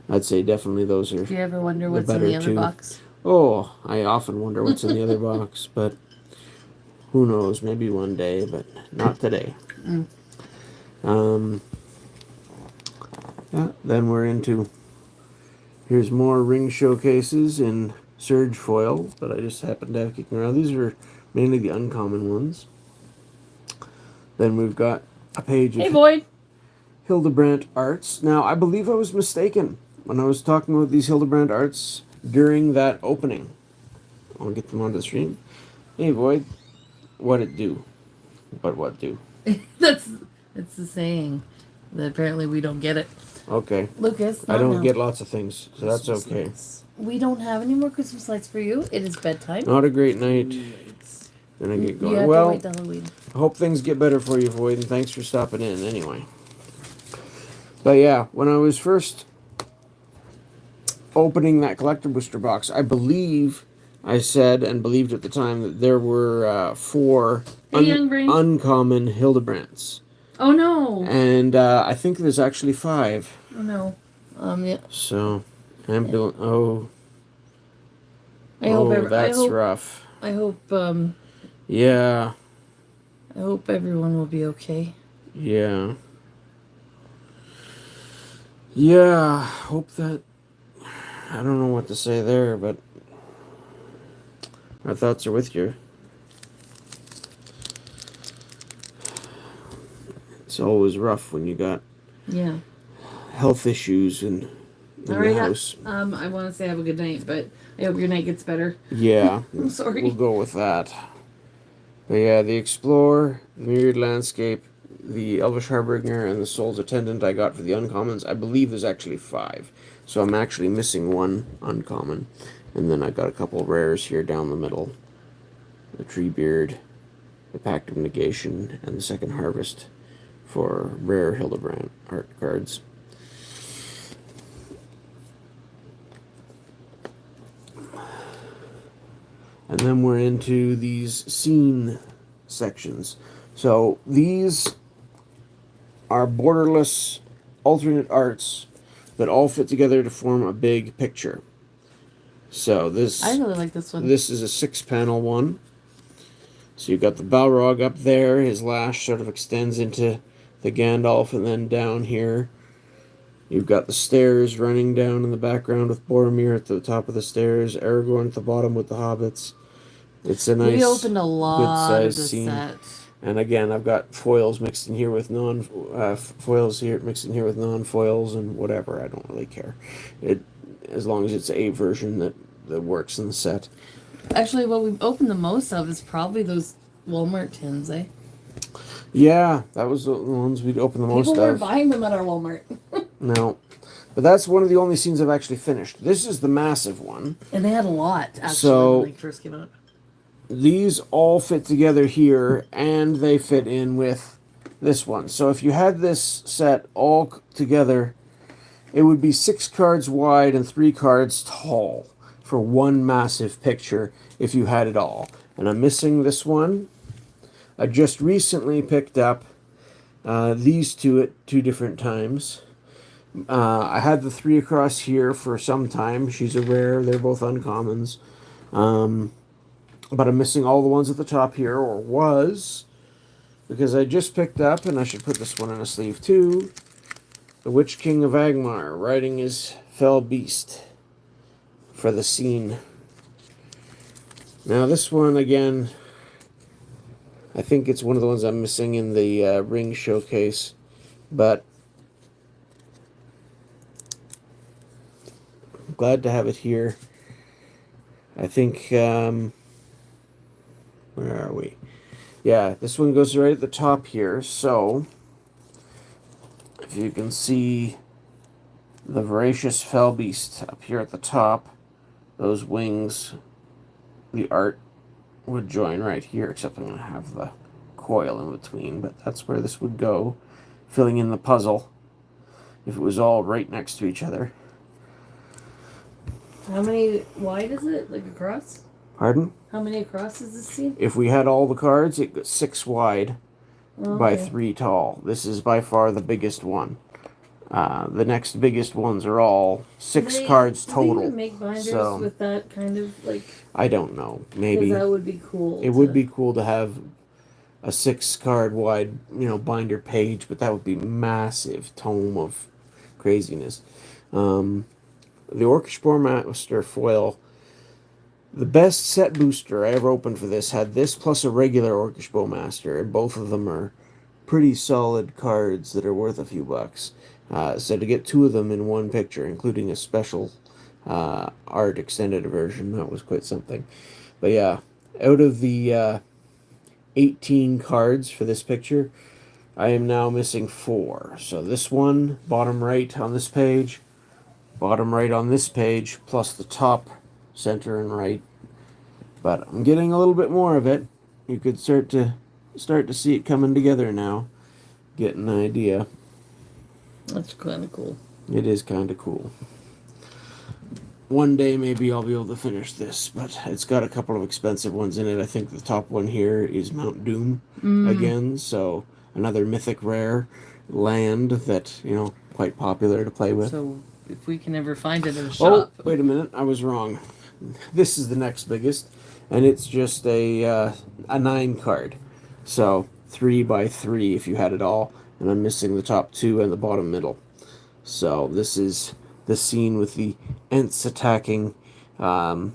I'd say definitely those are. Do you ever wonder the what's in better the other two. box? Oh, I often wonder what's in the other box, but who knows? Maybe one day, but not today. Yeah, then we're into. Here's more ring showcases in Surge foil that I just happened to have kicking around. These are mainly the uncommon ones. Then we've got a page Hey, of Boyd. Hildebrandt arts. Now, I believe I was mistaken when I was talking about these Hildebrandt arts during that opening. I'll get them onto the stream. Hey, Void, what it do? But what do? That's it's the saying that apparently we don't get it. Okay. Lucas, I not don't now. get lots of things, so that's Christmas okay. lights. We don't have any more Christmas lights for you. It is bedtime. Not a great night. Then I get You going. have to Well, wait till Halloween. I hope things get better for you, Void, and thanks for stopping in anyway. But yeah, when I was first opening that collector booster box, I believe I said and believed at the time that there were 4 Hey, young brain. uncommon Hildebrands. Oh no! And I think there's actually 5. Oh no. Yeah. So, oh, I hope that's rough. I hope Yeah, I hope everyone will be okay. yeah. Yeah, hope that. I don't know what to say there, but our thoughts are with you. It's always rough when you got Yeah. health issues in All the right. house. I want to say have a good night, but I hope your night gets better. Yeah, I'm sorry. we'll go with that. But yeah, the Explorer, the Myriad Landscape, the Elvish Harbinger, and the Soul's Attendant I got for the uncommons. I believe there's actually 5. So I'm actually missing 1 uncommon. And then I got a couple rares here down the middle. The Treebeard, the Pact of Negation, and the Second Harvest for rare Hildebrand art cards. And then we're into these scene sections. So these are borderless alternate arts that all fit together to form a big picture. So this, I really like this one. This is a 6-panel one. So you've got the Balrog up there. His lash sort of extends into the Gandalf, and then down here you've got the stairs running down in the background with Boromir at the top of the stairs, Aragorn at the bottom with the hobbits. It's a nice, we opened a lot of this scene. set. And again, I've got foils mixed in here with foils here mixed in here with non-foils and whatever. I don't really care. As long as it's a version that works in the set. Actually, what we've opened the most of is probably those Walmart tins, eh? Yeah, that was the ones we'd open the most of. People weren't buying them at our Walmart. No. But that's one of the only scenes I've actually finished. This is the massive one. And they had a lot, actually, So, when they first came out. These all fit together here, and they fit in with this one. So if you had this set all together, it would be 6 cards wide and 3 cards tall for one massive picture if you had it all. And I'm missing this one. I just recently picked up these 2 at 2 different times. I had the 3 across here for some time. She's a rare. They're both uncommons. But I'm missing all the ones at the top here, or was, because I just picked up, and I should put this one in a sleeve too, the Witch King of Angmar, riding his fell beast for the scene. Now this one, again, I think it's one of the ones I'm missing in the ring showcase, but I'm glad to have it here. I think, where are we? Yeah, this one goes right at the top here, so if you can see the voracious fell beast up here at the top, those wings, the art would join right here, except I'm going to have the coil in between, but that's where this would go, filling in the puzzle if it was all right next to each other. How many wide is it? Like across? Pardon? How many across is this scene? If we had all the cards, it goes 6 wide by 3 tall. This is by far the biggest one. The next biggest ones are all 6 cards total. Do they even make binders with that kind of like? I don't know. Maybe that would be cool. It would be cool to have a 6 card wide, binder page, but that would be massive tome of craziness. The Orcish Master foil. The best set booster I ever opened for this had this plus a regular Orcish Bowmaster, and both of them are pretty solid cards that are worth a few bucks. So to get two of them in one picture, including a special art extended version, that was quite something. But yeah, out of the 18 cards for this picture, I am now missing 4. So this one, bottom right on this page, bottom right on this page, plus the top, center, and right. But I'm getting a little bit more of it. You could start to see it coming together now. Get an idea. That's kind of cool. It is kind of cool. One day maybe I'll be able to finish this, but it's got a couple of expensive ones in it. I think the top one here is Mount Doom again, so another mythic rare land that, quite popular to play with. So if we can ever find it at a Oh, shop. wait a minute, I was wrong. This is the next biggest, and it's just a 9 card. So 3 by 3 if you had it all, and I'm missing the top 2 and the bottom middle. So this is the scene with the Ents attacking Isengard.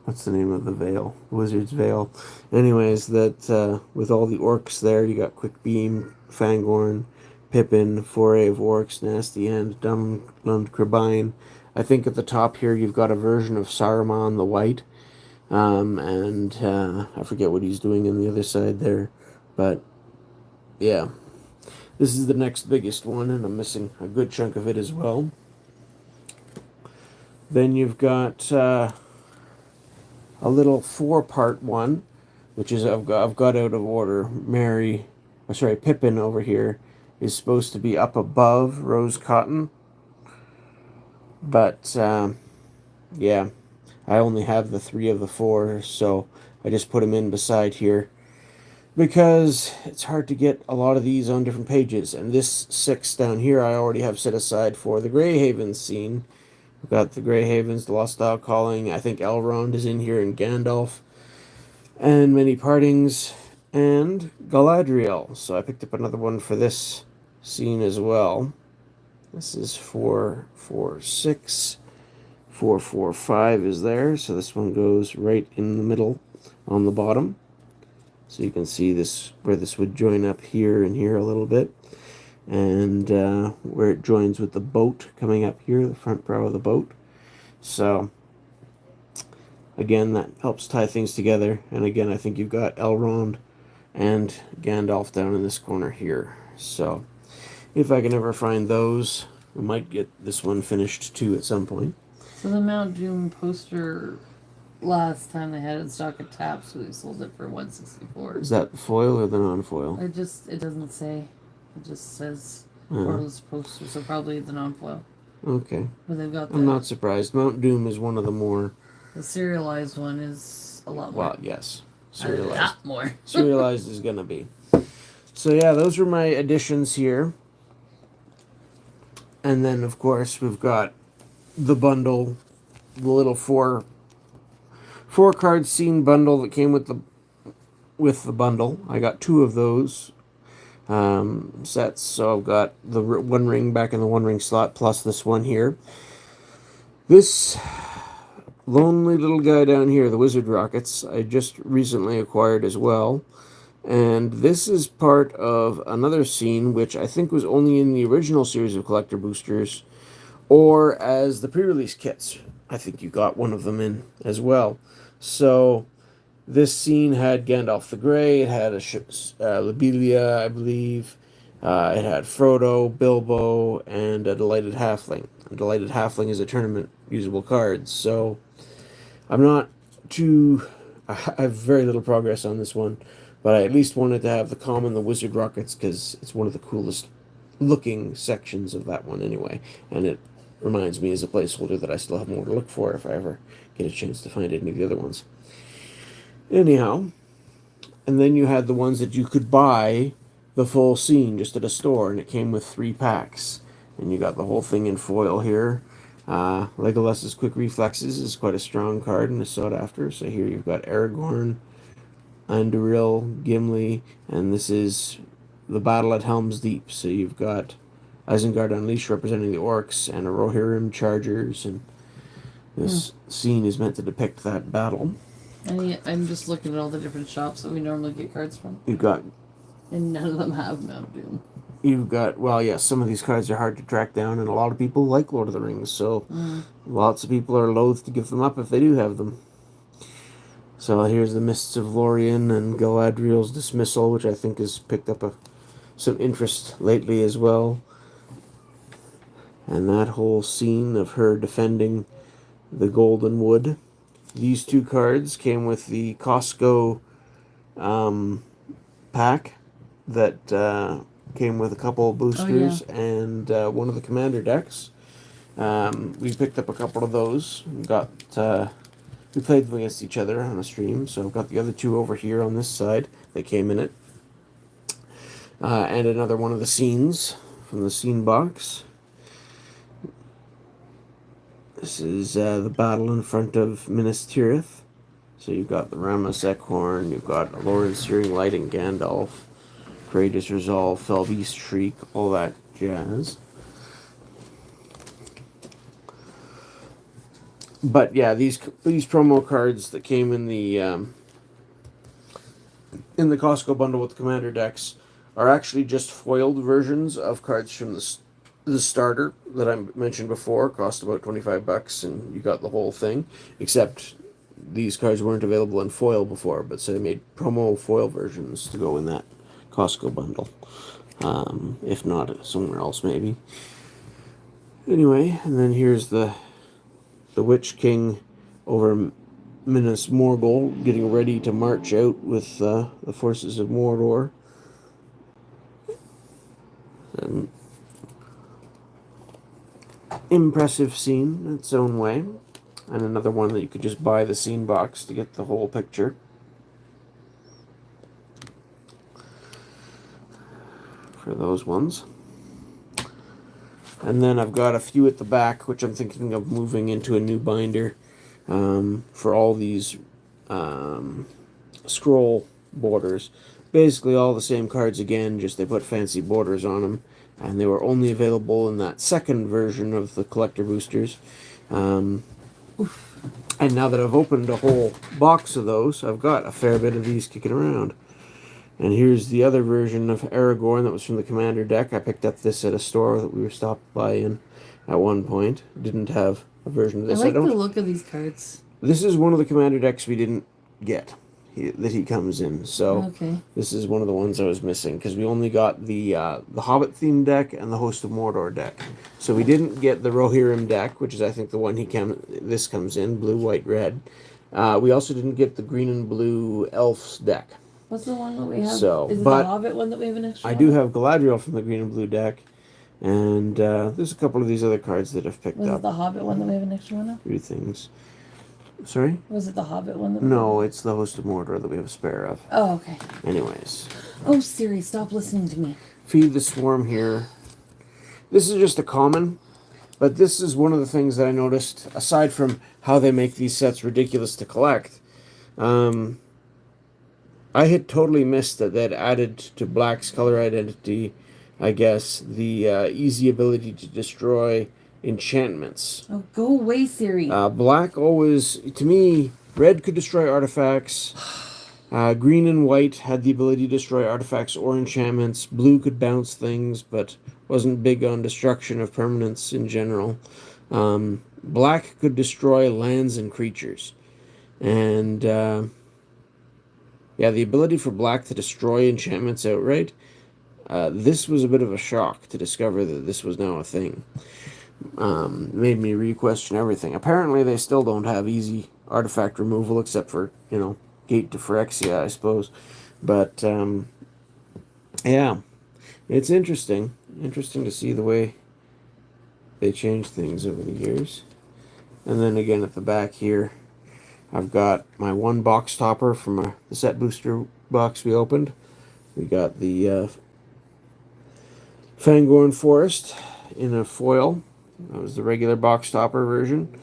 What's the name of the Vale? Wizard's Vale. Anyways, that with all the orcs there, you got Quick Beam, Fangorn, Pippin, Foray of Orcs, Nasty End, Dumlund Crabine. I think at the top here you've got a version of Saruman the White. And I forget what he's doing on the other side there. But yeah, this is the next biggest one, and I'm missing a good chunk of it as well. Then you've got a little 4-part one, which is I've got out of order. Pippin over here is supposed to be up above Rose Cotton, but yeah, I only have the 3 of the 4, so I just put them in beside here because it's hard to get a lot of these on different pages. And this 6 down here I already have set aside for the Grey Havens scene. We've got the Grey Havens, the Lost Dog Calling. I think Elrond is in here, and Gandalf, and Many Partings, and Galadriel. So I picked up another one for this scene as well. This is 446. 445 is there, so this one goes right in the middle on the bottom. So you can see this where this would join up here and here a little bit, and where it joins with the boat coming up here, the front prow of the boat. So again, that helps tie things together. And again, I think you've got Elrond and Gandalf down in this corner here. So if I can ever find those, we might get this one finished too at some point. So the Mount Doom poster, last time they had it in stock at Taps, so they sold it for $164. Is that the foil or the non-foil? It doesn't say. It just says Uh, Orla's poster, so probably the non-foil. okay. But they've got I'm not surprised. Mount Doom is one of the more... the serialized one is a lot more. Well, yes. A Serialized. lot more. Serialized is going to be. So yeah, those are my additions here. And then, of course, we've got the bundle, the little four card scene bundle that came with the bundle. I got 2 of those sets, so I've got the one ring back in the one ring slot plus this one here. This lonely little guy down here, the Wizard Rockets, I just recently acquired as well. And this is part of another scene which I think was only in the original series of collector boosters, or as the pre-release kits. I think you got one of them in as well. So this scene had Gandalf the Grey, it had Lobelia, I believe, it had Frodo, Bilbo, and a Delighted Halfling. A Delighted Halfling is a tournament usable card, so I'm not too... I have very little progress on this one, but I at least wanted to have the common, the Wizard Rockets, because it's one of the coolest looking sections of that one anyway, and it reminds me as a placeholder that I still have more to look for if I ever get a chance to find any of the other ones. Anyhow, and then you had the ones that you could buy the full scene just at a store, and it came with 3 packs. And you got the whole thing in foil here. Legolas's Quick Reflexes is quite a strong card and is sought after. So here you've got Aragorn, Anduril, Gimli, and this is the battle at Helm's Deep. So you've got Isengard Unleashed representing the orcs, and a Rohirrim Chargers, and this scene is meant to depict that battle. I'm just looking at all the different shops that we normally get cards from, You've got and none of them have Mount Doom. well, yes, some of these cards are hard to track down, and a lot of people like Lord of the Rings, so lots of people are loath to give them up if they do have them. So here's the Mists of Lorien and Galadriel's dismissal, which I think has picked up some interest lately as well. And that whole scene of her defending the Golden Wood. These two cards came with the Costco pack that came with a couple of boosters and one of the commander decks. We picked up a couple of those. We played them against each other on a stream, so I've got the other two over here on this side that came in it. And another one of the scenes from the scene box. This is the battle in front of Minas Tirith. So you've got the Ramus Ekhorn, you've got Aloran Searing Light and Gandalf, Greatest Resolve, Felbeast Shriek, all that jazz. But yeah, these promo cards that came in the Costco bundle with the commander decks are actually just foiled versions of cards from the starter that I mentioned before. Cost about $25, and you got the whole thing. Except these cards weren't available in foil before, but so they made promo foil versions to go in that Costco bundle. If not somewhere else, maybe. Anyway, and then here's the Witch King over Minas Morgul getting ready to march out with the forces of Mordor. An impressive scene in its own way. And another one that you could just buy the scene box to get the whole picture. For those ones. And then I've got a few at the back, which I'm thinking of moving into a new binder for all these scroll borders. Basically all the same cards again, just they put fancy borders on them. And they were only available in that second version of the collector boosters. And now that I've opened a whole box of those, I've got a fair bit of these kicking around. And here's the other version of Aragorn that was from the commander deck. I picked up this at a store that we were stopped by in at one point. Didn't have a version of this. I like the look of these cards. This is one of the commander decks we didn't get that he comes in. So this is one of the ones I was missing because we only got the Hobbit themed deck and the Host of Mordor deck. So we didn't get the Rohirrim deck, which is I think the one this comes in, blue, white, red. We also didn't get the green and blue Elves deck. What's the one that we have? So, is it the Hobbit one that we have an extra? I do have Galadriel from the green and blue deck, and there's a couple of these other cards that I've picked up. Was it the Hobbit one that we have an extra one of? Few things. Sorry? Was it the Hobbit one? No, it's the Host of Mordor that we have a spare of. Oh, okay. Anyways. Oh, Siri, stop listening to me. Feed the Swarm here. This is just a common, but this is one of the things that I noticed, aside from how they make these sets ridiculous to collect. I had totally missed that they'd added to Black's color identity, I guess, the easy ability to destroy enchantments. Oh, go away, Siri. Black always, to me, red could destroy artifacts. Green and white had the ability to destroy artifacts or enchantments. Blue could bounce things, but wasn't big on destruction of permanents in general. Black could destroy lands and creatures. And, yeah, the ability for black to destroy enchantments outright, this was a bit of a shock to discover that this was now a thing. Made me re-question everything. Apparently they still don't have easy artifact removal except for, Gate to Phyrexia, I suppose. But, yeah, it's interesting. Interesting to see the way they change things over the years. And then again at the back here, I've got my one box topper from the set booster box we opened. We got the Fangorn Forest in a foil. That was the regular box topper version.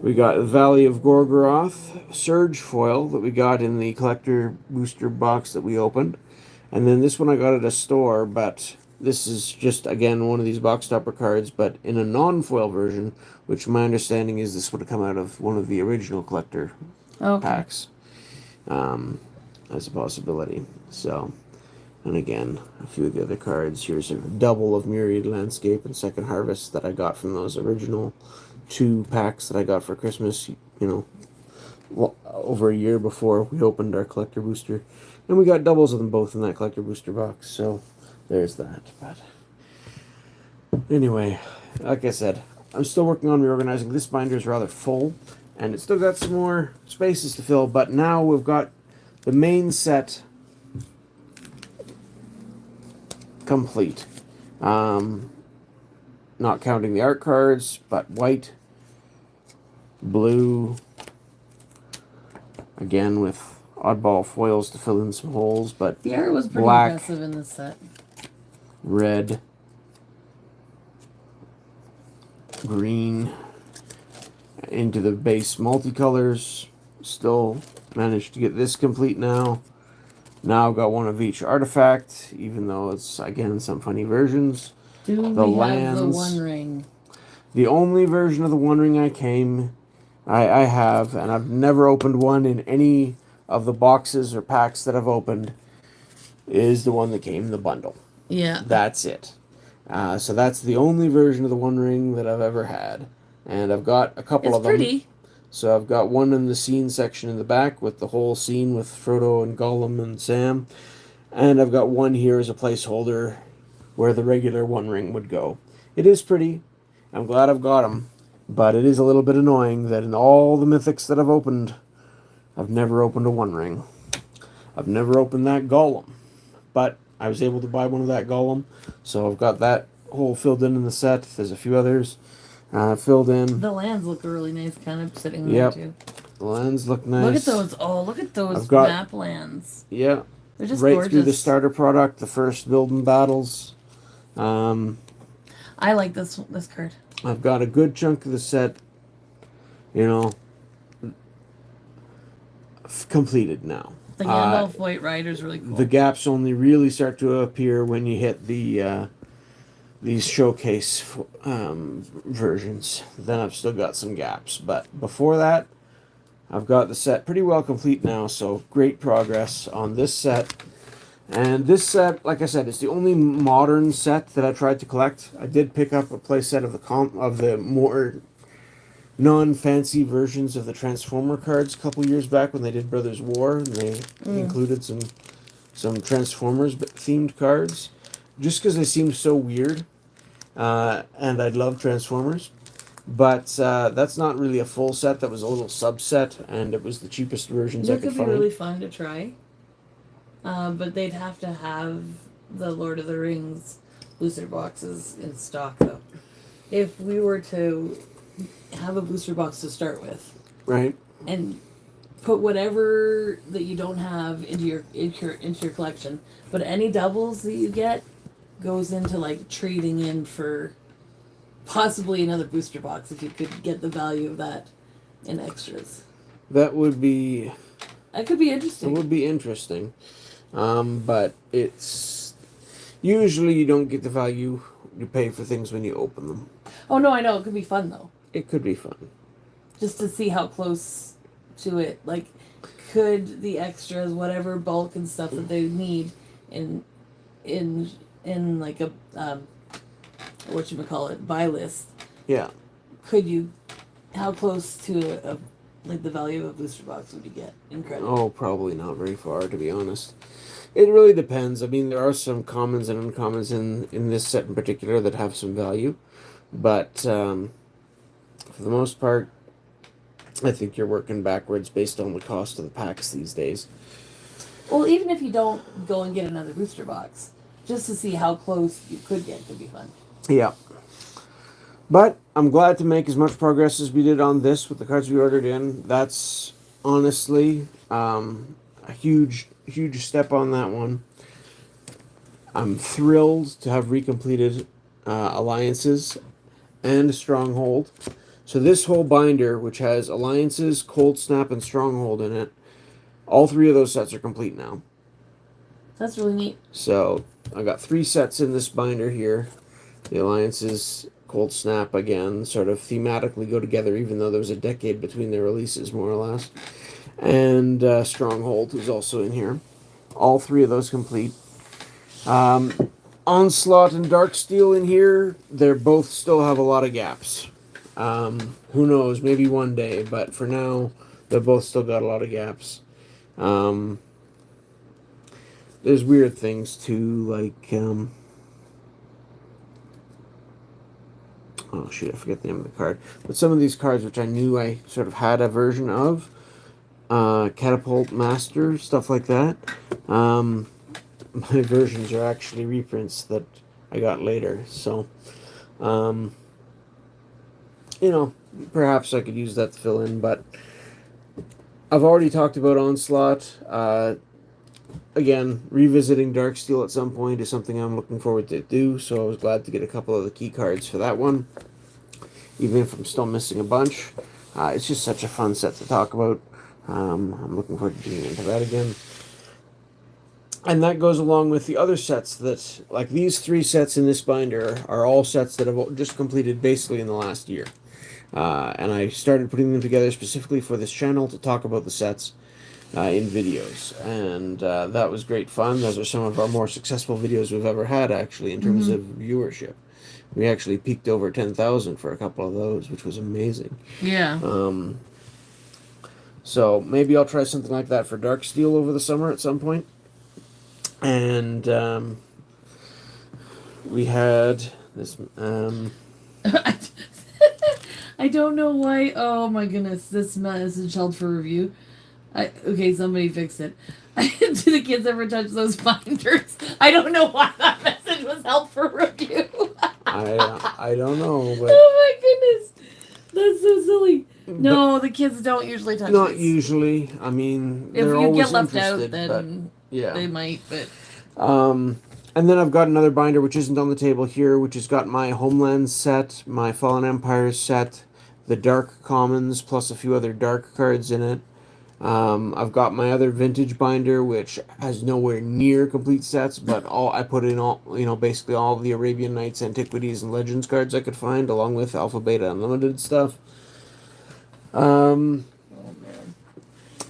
We got Valley of Gorgoroth Surge foil that we got in the collector booster box that we opened. And then this one I got at a store, but this is just, again, one of these box topper cards, but in a non-foil version, which my understanding is this would have come out of one of the original collector packs. as a possibility. So, and again, a few of the other cards. Here's a double of Myriad Landscape and Second Harvest that I got from those original 2 packs that I got for Christmas, over a year before we opened our collector booster. And we got doubles of them both in that collector booster box, so there's that. But anyway, like I said, I'm still working on reorganizing. This binder is rather full, and it's still got some more spaces to fill, but now we've got the main set complete. Not counting the art cards, but white, blue, again with oddball foils to fill in some holes, but The art was pretty black, impressive in this set. red, green, into the base multicolors. Still managed to get this complete now. Now I've got one of each artifact, even though it's, again, some funny versions. Do The we lands, have the One Ring? the only version of the One Ring I have, and I've never opened one in any of the boxes or packs that I've opened, is the one that came in the bundle. Yeah. That's it. So that's the only version of the One Ring that I've ever had. And I've got a couple It's of them. pretty. So I've got one in the scene section in the back with the whole scene with Frodo and Gollum and Sam. And I've got one here as a placeholder where the regular One Ring would go. It is pretty. I'm glad I've got them. But it is a little bit annoying that in all the mythics that I've opened, I've never opened a One Ring. I've never opened that Gollum. But I was able to buy one of that Gollum. So I've got that hole filled in the set. There's a few others filled in. The lands look really nice, kind of sitting there too. The lands look nice. Look at those! Oh, look at those I've got, map lands. Yeah, They're just right gorgeous. through the starter product, the first building battles. I like this card. I've got a good chunk of the set, completed now. The Gandalf White Rider is really cool. The gaps only really start to appear when you hit the these showcase versions. Then I've still got some gaps, but before that, I've got the set pretty well complete now. So great progress on this set. And this set, like I said, is the only modern set that I tried to collect. I did pick up a play set of the more non-fancy versions of the Transformer cards a couple years back when they did Brothers War, and they included some Transformers themed cards, just because they seemed so weird, and I love Transformers. But that's not really a full set. That was a little subset, and it was the cheapest versions I could find. It could be really fun to try. But they'd have to have the Lord of the Rings booster boxes in stock, though. If we were to have a booster box to start with, right, and put whatever that you don't have into your collection, but any doubles that you get goes into like trading in for possibly another booster box if you could get the value of that in extras. that could be interesting. It would be interesting. But it's usually you don't get the value you pay for things when you open them. Oh no, I know, it could be fun though. It could be fun. Just to see how close to it, like, could the extras, whatever bulk and stuff that they need in like a buy list. Yeah. How close to like the value of a booster box would you get in credit? Oh, probably not very far, to be honest. It really depends. I mean, there are some commons and uncommons in this set in particular that have some value, but for the most part, I think you're working backwards based on the cost of the packs these days. Well, even if you don't go and get another booster box, just to see how close you could get could be fun. Yeah. But I'm glad to make as much progress as we did on this with the cards we ordered in. That's honestly a huge step on that one. I'm thrilled to have recompleted Alliances and Stronghold. So this whole binder, which has Alliances, Cold Snap, and Stronghold in it, all 3 of those sets are complete now. That's really neat. So I got 3 sets in this binder here. The Alliances, Cold Snap, again, sort of thematically go together, even though there was a decade between their releases, more or less. And Stronghold is also in here. All three of those complete. Onslaught and Darksteel in here, they're both still have a lot of gaps. Who knows, maybe one day, but for now, they both still got a lot of gaps. Um, there's weird things too, like, oh shoot, I forget the name of the card. But some of these cards, which I knew I sort of had a version of, Catapult Master, stuff like that. My versions are actually reprints that I got later, so, you know, perhaps I could use that to fill in, but I've already talked about Onslaught. Again, revisiting Darksteel at some point is something I'm looking forward to do, so I was glad to get a couple of the key cards for that one, even if I'm still missing a bunch. It's just such a fun set to talk about. I'm looking forward to digging into that again. And that goes along with the other sets that, like these three sets in this binder, are all sets that I've just completed basically in the last year. And I started putting them together specifically for this channel to talk about the sets in videos. And that was great fun. Those are some of our more successful videos we've ever had, actually, in terms of viewership. We actually peaked over 10,000 for a couple of those, which was amazing. Yeah. So maybe I'll try something like that for Darksteel over the summer at some point. And we had this. I don't know why. Oh my goodness, this message held for review. Okay, somebody fix it. Do the kids ever touch those binders? I don't know why that message was held for review. I don't know, but oh my goodness, that's so silly. No, the kids don't usually touch. Not this. usually. I mean, If they're you always get left interested, out, then yeah, they might. But and then I've got another binder which isn't on the table here, which has got my Homeland set, my Fallen Empires set, the Dark Commons, plus a few other dark cards in it. I've got my other vintage binder, which has nowhere near complete sets, but I put in all, basically all of the Arabian Nights, Antiquities, and Legends cards I could find, along with Alpha Beta Unlimited stuff. oh man,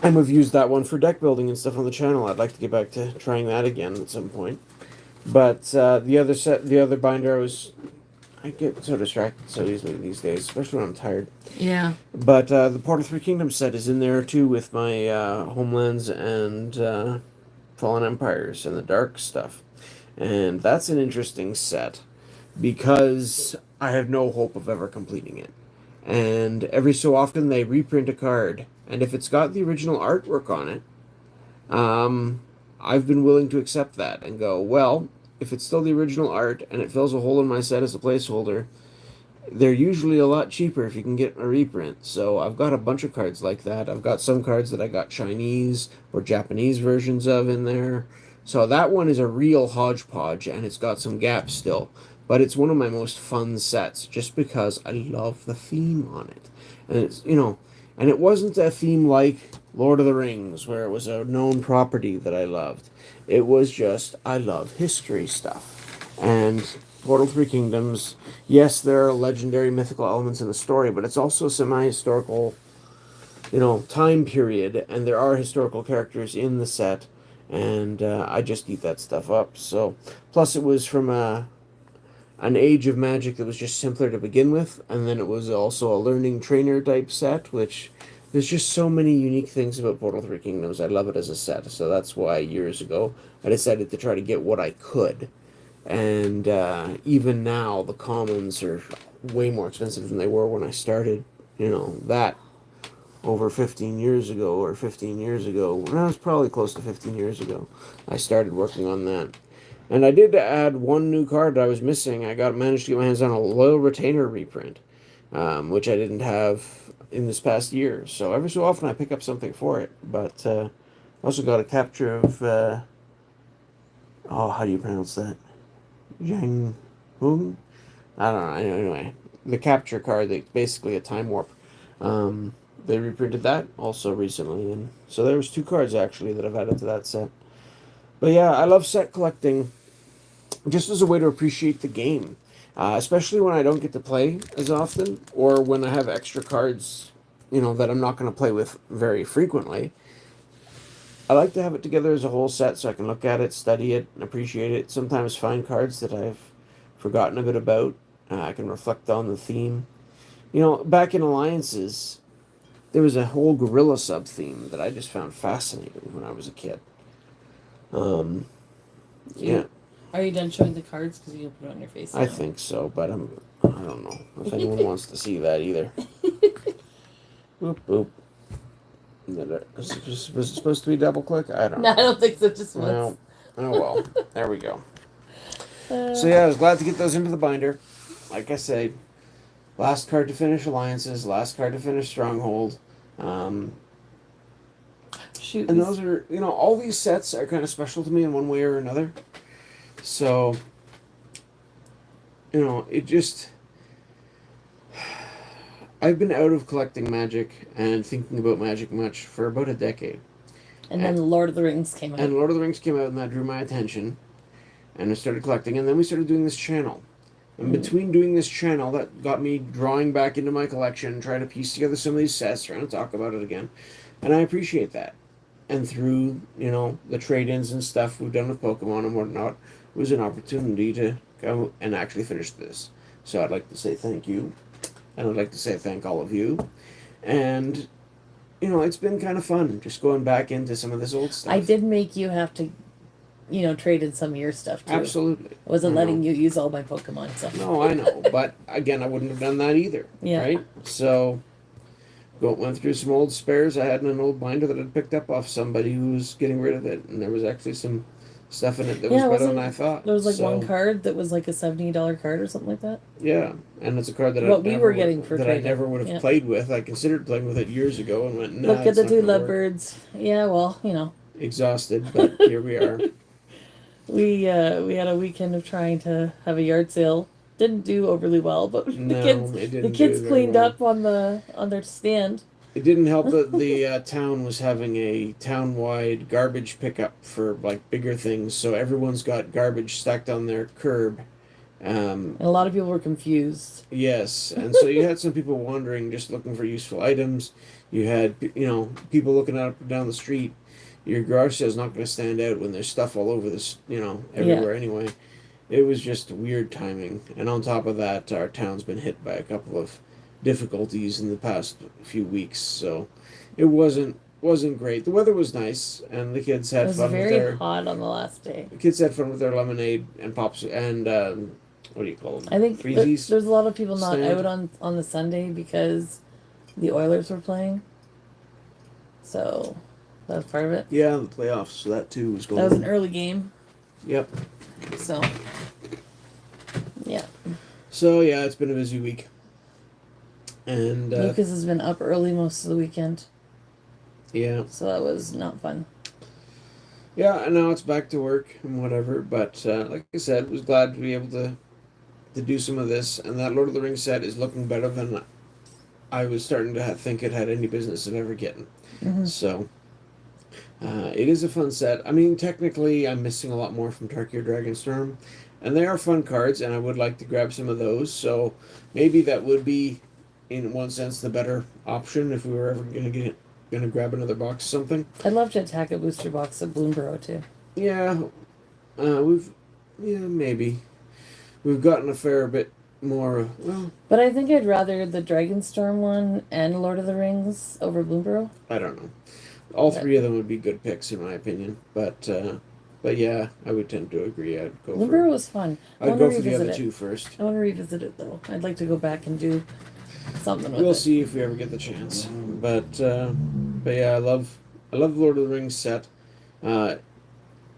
And we've used that one for deck building and stuff on the channel. I'd like to get back to trying that again at some point. But the other binder, I get so distracted so easily these days, especially when I'm tired. yeah. But the Portal 3 Kingdoms set is in there too with my Homelands and Fallen Empires and the Dark stuff. And that's an interesting set because I have no hope of ever completing it. And every so often they reprint a card, and if it's got the original artwork on it, I've been willing to accept that and go, well, if it's still the original art and it fills a hole in my set as a placeholder, they're usually a lot cheaper if you can get a reprint. So I've got a bunch of cards like that. I've got some cards that I got Chinese or Japanese versions of in there. So that one is a real hodgepodge, and it's got some gaps still. But it's one of my most fun sets just because I love the theme on it. And it's, and it wasn't a theme like Lord of the Rings, where it was a known property that I loved. It was just, I love history stuff. And Portal 3 Kingdoms, yes, there are legendary mythical elements in the story, but it's also semi-historical, time period, and there are historical characters in the set, and I just eat that stuff up. So, plus it was from an age of Magic that was just simpler to begin with, and then it was also a learning trainer type set, which there's just so many unique things about Portal 3 Kingdoms. I love it as a set, so that's why years ago I decided to try to get what I could. And even now, the commons are way more expensive than they were when I started. That over 15 years ago, or 15 years ago. Well, that was probably close to 15 years ago. I started working on that. And I did add one new card that I was missing. I managed to get my hands on a Loyal Retainer reprint, which I didn't have in this past year. So every so often I pick up something for it. But I also got a capture of, how do you pronounce that? Yang Hung? I don't know. Anyway, the capture card, that's basically a time warp. They reprinted that also recently, and so there was two cards actually that I've added to that set. But yeah, I love set collecting just as a way to appreciate the game, especially when I don't get to play as often or when I have extra cards that I'm not going to play with very frequently. I like to have it together as a whole set so I can look at it, study it, and appreciate it. Sometimes find cards that I've forgotten a bit about. I can reflect on the theme. Back in Alliances, there was a whole gorilla sub theme that I just found fascinating when I was a kid. Um, yeah, Are you done showing the cards? Because you can put it on your face now. I think so, but I don't know if anyone wants to see that either. Boop boop. Was it supposed to be double click? I don't No, I know. don't think so. Just once. No. Oh well. There we go. So yeah, I was glad to get those into the binder. Like I say, last card to finish Alliances, last card to finish Stronghold. Shoot. And those are, all these sets are kind of special to me in one way or another. So, it just. I've been out of collecting Magic and thinking about Magic much for about a decade. And then Lord of the Rings came out. And Lord of the Rings came out, and that drew my attention. And I started collecting, and then we started doing this channel. And between doing this channel, that got me drawing back into my collection, trying to piece together some of these sets, trying to talk about it again. And I appreciate that. And through, the trade-ins and stuff we've done with Pokemon and whatnot, it was an opportunity to go and actually finish this. So I'd like to say thank you. And I'd like to say thank all of you. And, it's been kind of fun just going back into some of this old stuff. I did make you have to, trade in some of your stuff too. Absolutely. I wasn't letting you use all my Pokemon stuff. No, I know. But again, I wouldn't have done that either. Yeah. Right? So, went through some old spares I had in an old binder that I'd picked up off somebody who was getting rid of it. And there was actually some stuff in it that was better than I thought. There was like one card that was like a $70 card or something like that. Yeah, and it's a card that I never would have played with. I considered playing with it years ago and went, nah, look at the two lovebirds. Yeah, well, exhausted, but here we are. We had a weekend of trying to have a yard sale. Didn't do overly well, but the kids cleaned up on their stand. It didn't help that the town was having a town-wide garbage pickup for like bigger things, so everyone's got garbage stacked on their curb. And a lot of people were confused. Yes, and so you had some people wandering, just looking for useful items. You had people looking up and down the street. Your garage sale's not going to stand out when there's stuff all over this, everywhere anyway. It was just weird timing, and on top of that, our town's been hit by a couple of difficulties in the past few weeks, so it wasn't great. The weather was nice, and the kids had fun. It was very hot on the last day. The kids had fun with their lemonade and pops and what do you call them? I think Freezies there's a lot of people not out on the Sunday because the Oilers were playing, so that was part of it. Yeah, the playoffs. So that too was going. That was an early game. Yep. So. Yeah. So yeah, it's been a busy week. And Lucas has been up early most of the weekend. Yeah. So that was not fun. Yeah, and now it's back to work and whatever. But like I said, was glad to be able to do some of this. And that Lord of the Rings set is looking better than I was starting to think it had any business of ever getting. Mm-hmm. So it is a fun set. I mean, technically, I'm missing a lot more from Tarkir Dragonstorm. And they are fun cards, and I would like to grab some of those. So maybe that would be, in one sense, the better option if we were ever going to grab another box or something. I'd love to attack a booster box of Bloomborough too. Yeah, maybe we've gotten a fair bit more. Well, but I think I'd rather the Dragonstorm one and Lord of the Rings over Bloomborough. I don't know. All three of them would be good picks in my opinion, but yeah, I would tend to agree. I'd go. Bloomborough was fun. I'd go for the other two first. I want to revisit it though. I'd like to go back and do something with it. We'll see if we ever get the chance. But yeah, I love the Lord of the Rings set.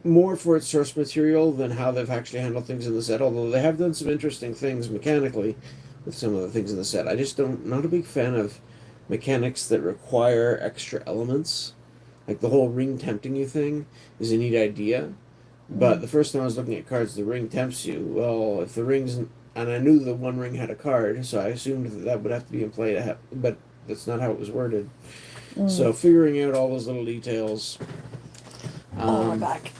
More for its source material than how they've actually handled things in the set. Although they have done some interesting things mechanically with some of the things in the set. I just not a big fan of mechanics that require extra elements. Like the whole ring tempting you thing is a neat idea. But the first time I was looking at cards, the ring tempts you. Well, if the rings... And I knew the one ring had a card, so I assumed that would have to be in play to have... But that's not how it was worded. So figuring out all those little details... my back.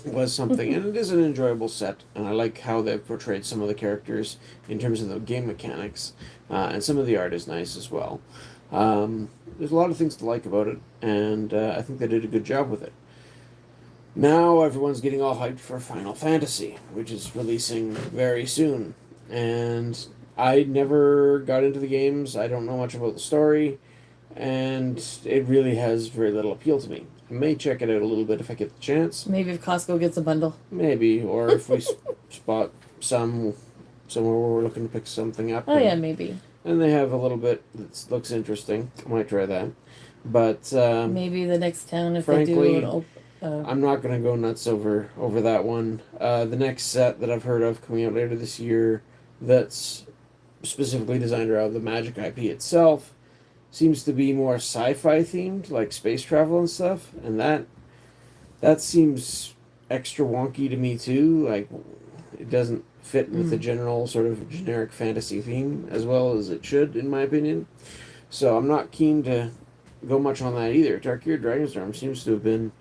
was something, and it is an enjoyable set, and I like how they've portrayed some of the characters in terms of the game mechanics, and some of the art is nice as well. There's a lot of things to like about it, and I think they did a good job with it. Now everyone's getting all hyped for Final Fantasy, which is releasing very soon, and I never got into the games. I don't know much about the story, and it really has very little appeal to me. I may check it out a little bit if I get the chance. Maybe if Costco gets a bundle. Maybe, or if we spot somewhere where we're looking to pick something up. Oh yeah, maybe. And they have a little bit that looks interesting. I might try that. But maybe the next town if frankly, they do I'm not going to go nuts over that one. The next set that I've heard of coming out later this year, that's specifically designed around the Magic IP itself, seems to be more sci-fi themed, like space travel and stuff, and that seems extra wonky to me too. Like, it doesn't fit with the general sort of generic fantasy theme as well as it should, in my opinion. So I'm not keen to go much on that either. Tarkir Dragonstorm seems to have been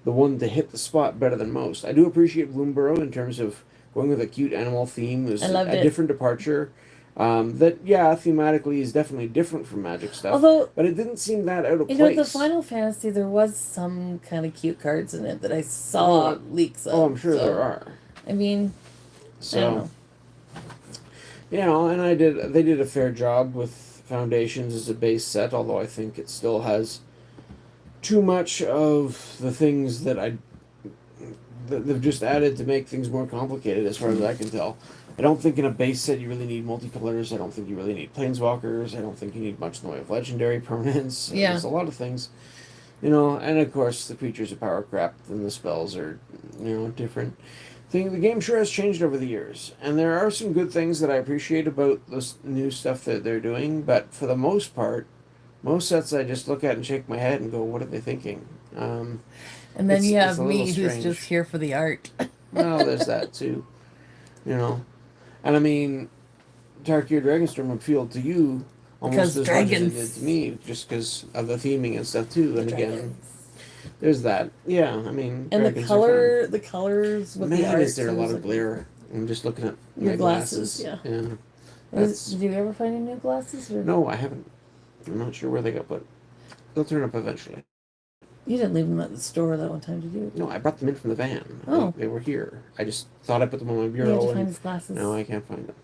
the one to hit the spot better than most. I do appreciate Bloomburrow in terms of going with a cute animal theme. There's a different departure. That, yeah, thematically is definitely different from Magic stuff. Although, but it didn't seem that out of place. You know, the Final Fantasy, there was some kind of cute cards in it that I saw leaks of. Oh, I'm sure there are. I mean, so, I don't know. You know, and they did a fair job with Foundations as a base set, although I think it still has too much of the things that they've just added to make things more complicated, as far as I can tell. I don't think in a base set you really need multicolors. I don't think you really need planeswalkers. I don't think you need much in the way of legendary permanents. Yeah. There's a lot of things, you know, and of course the creatures are power crept and the spells are, you know, different. The game sure has changed over the years, and there are some good things that I appreciate about this new stuff that they're doing, but for the most part, most sets I just look at and shake my head and go, what are they thinking? And then you have me who's strange. just here for the art. Well, there's that too, you know. And I mean, Tarkir Dragonstorm appealed to you almost as much as it did to me, just because of the theming and stuff too. And again, there's that. Yeah, I mean, and the colors with the art. Is there a lot of glare? I'm just looking at your glasses. Yeah. Did you ever find any new glasses? Or? No, I haven't. I'm not sure where they got put. They'll turn up eventually. You didn't leave them at the store that one time, did you? No, I brought them in from the van. Oh. They were here. I just thought I put them on my bureau. You had to find his glasses. No, I can't find them.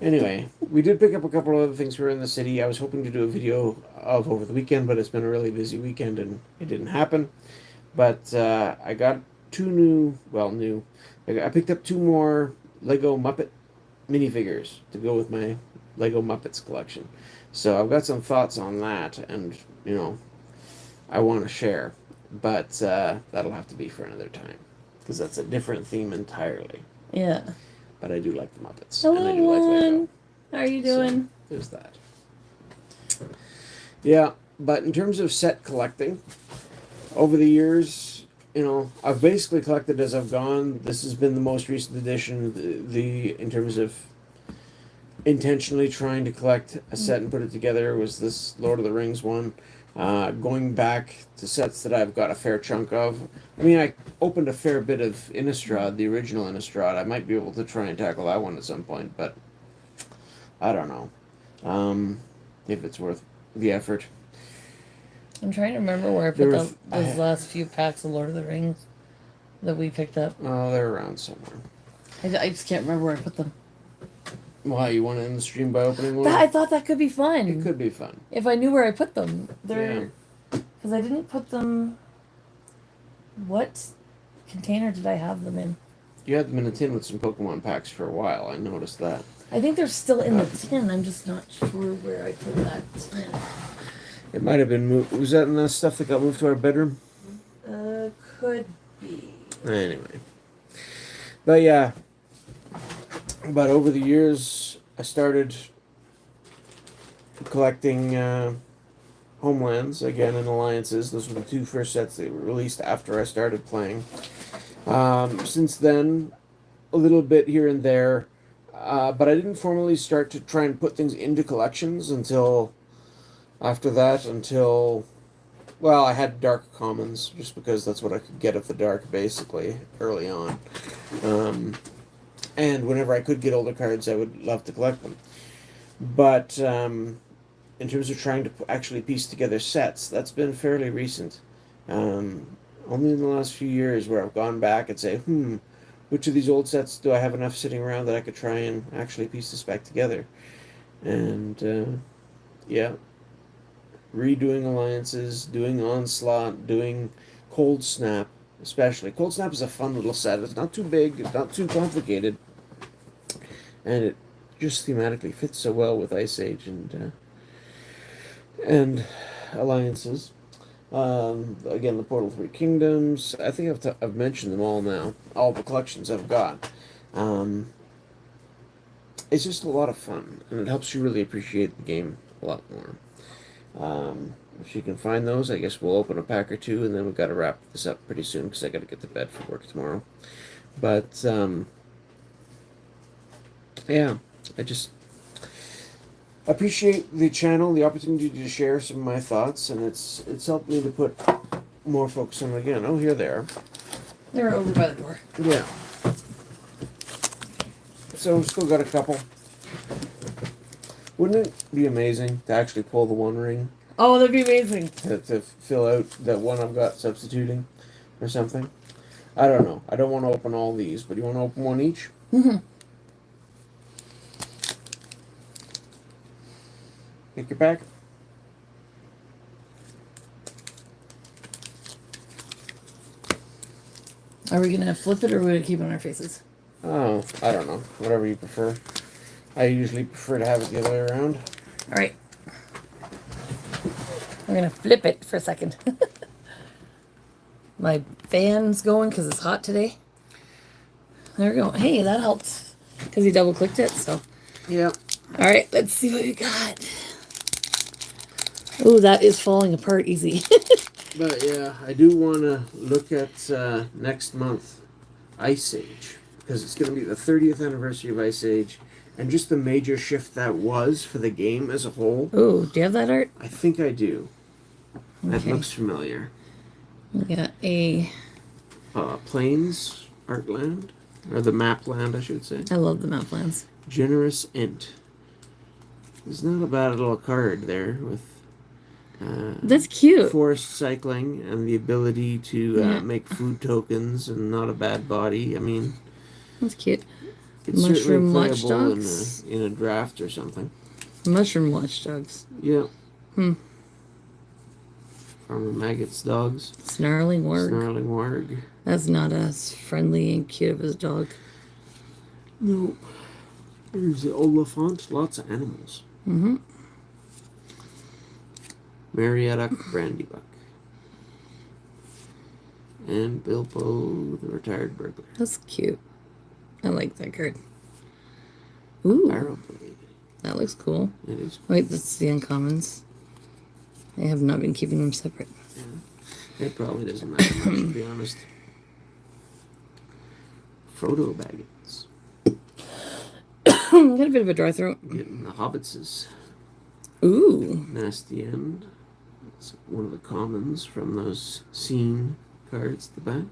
Anyway, we did pick up a couple of other things here in the city. I was hoping to do a video of over the weekend, but it's been a really busy weekend and it didn't happen. But I got I picked up 2 more Lego Muppet minifigures to go with my Lego Muppets collection. So I've got some thoughts on that, and, you know, I want to share. But that'll have to be for another time, because that's a different theme entirely. Yeah. But I do like the Muppets. Hello, and I do like Lego. How are you doing? So, there's that. Yeah, but in terms of set collecting, over the years, you know, I've basically collected as I've gone. This has been the most recent edition, the in terms of intentionally trying to collect a set and put it together was this Lord of the Rings one. Going back to sets that I've got a fair chunk of. I mean, I opened a fair bit of Innistrad, the original Innistrad. I might be able to try and tackle that one at some point, but I don't know if it's worth the effort. I'm trying to remember where I put those last few packs of Lord of the Rings that we picked up. Oh, they're around somewhere. I just can't remember where I put them. Why, you want to end the stream by opening one? I thought that could be fun. It could be fun. If I knew where I put them. Because I didn't put them... What container did I have them in? You had them in a tin with some Pokemon packs for a while. I noticed that. I think they're still in the tin. I'm just not sure where I put that tin. It might have been moved. Was that in the stuff that got moved to our bedroom? Could be. Anyway. But yeah. But over the years, I started collecting Homelands again and Alliances. Those were the 2 first sets that were released after I started playing. Since then, a little bit here and there, but I didn't formally start to try and put things into collections until after that, until Well, I had dark commons just because that's what I could get at the dark, basically, early on. Um, and whenever I could get older cards, I would love to collect them. But in terms of trying to actually piece together sets, that's been fairly recent. Only in the last few years where I've gone back and say, which of these old sets do I have enough sitting around that I could try and actually piece this back together? And yeah, redoing alliances, doing onslaught, doing cold snap, especially. Cold snap is a fun little set. It's not too big, it's not too complicated, and it just thematically fits so well with Ice Age and alliances. Again, the Portal 3 Kingdoms. I think I've mentioned them all now. All the collections I've got. Um, it's just a lot of fun, and it helps you really appreciate the game a lot more. If you can find those, I guess we'll open a pack or two, and then we've got to wrap this up pretty soon because I got to get to bed for work tomorrow. But yeah, I just appreciate the channel, the opportunity to share some of my thoughts, and it's helped me to put more focus on it again. Oh, here they are. They're over by the door. Yeah. So we've still got a couple. Wouldn't it be amazing to actually pull the One Ring Oh, that'd be amazing. to fill out that one I've got substituting or something? I don't know. I don't want to open all these, but you want to open one each? Mm-hmm. Pick your pack. Are we gonna flip it or are we gonna keep it on our faces? Oh, I don't know. Whatever you prefer. I usually prefer to have it the other way around. All right. I'm gonna flip it for a second. My fan's going because it's hot today. There we go. Hey, that helped because he double clicked it. So, Yeah. all right, let's see what we got. Oh, that is falling apart easy. But yeah, I do want to look at next month, Ice Age, because it's going to be the 30th anniversary of Ice Age, and just the major shift that was for the game as a whole. Oh, do you have that art? I think I do. That Okay. looks familiar. We got a. Plains Artland, or the map land, I should say. I love the map plans. Generous Int. It's not a bad little card there with. That's cute. Forest cycling and the ability to make food tokens and not a bad body. I mean, That's cute. it's Mushroom certainly playable watchdogs. in a draft or something. Mushroom watchdogs. Yeah. Hmm. Farmer Maggot's dogs. Snarling warg. Snarling warg. That's not as friendly and cute of a dog. No. There's the Oliphant. Lots of animals. Mm-hmm. Marietta Brandybuck. And Bilbo the Retired Burglar. That's cute. I like that card. Ooh, Barrel Blade. that looks cool. It is. Wait, that's the uncommons. I have not been keeping them separate. Yeah. It probably doesn't matter much, to be honest. Frodo Baggins. Got a bit of a dry throat. Getting the Hobbitses. Ooh. Nasty End. It's one of the commons from those scene cards at the back.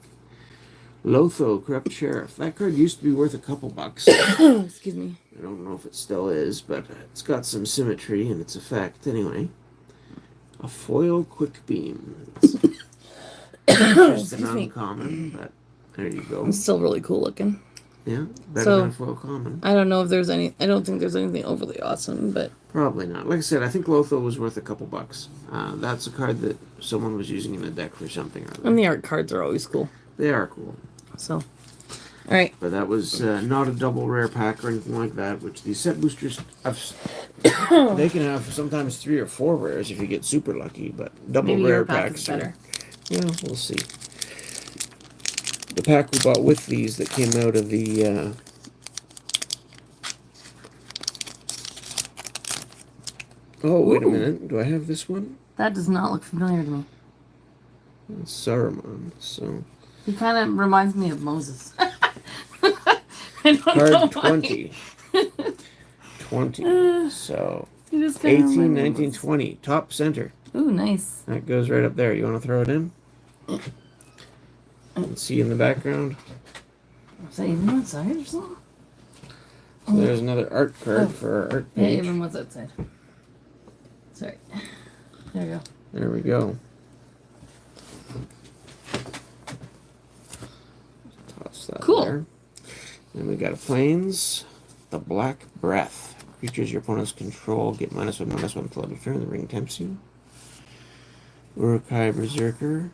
Lotho, Corrupt Sheriff. That card used to be worth a couple bucks. Excuse me. I don't know if it still is, but it's got some symmetry in its effect anyway. A Foil Quick Beam. It's just an uncommon, but there you go. It's still really cool looking. Yeah, better So- than a foil common. I don't know if there's any. I don't think there's anything overly awesome, but Probably not. Like I said, I think Lotho was worth a couple bucks. That's a card that someone was using in a deck for something or other. and the art cards are always cool. They are cool. So, all right. But that was not a double rare pack or anything like that, which these set boosters, they can have sometimes 3 or 4 rares if you get super lucky, but double Maybe rare your pack is packs better. Yeah, we'll see. The pack we bought with these that came out of the oh, wait a Ooh. minute. Do I have this one? That does not look familiar to me. It's Saruman, so... He kind of reminds me of Moses. I don't know Card why. 20. 20. So, He just kinda 18, reminds me of 19, Moses. 20. Top center. Ooh, nice. That goes right up there. You want to throw it in? And see in the background. Is that even outside or something? So there's another art card Oh. for our art Yeah, page. even what's outside. Sorry. There we go. There we go. Toss that Cool. there. Then we got planes. The Black Breath. Creatures your opponents control get -1/-1 until end of turn. The ring tempts you. Urukai Berserker.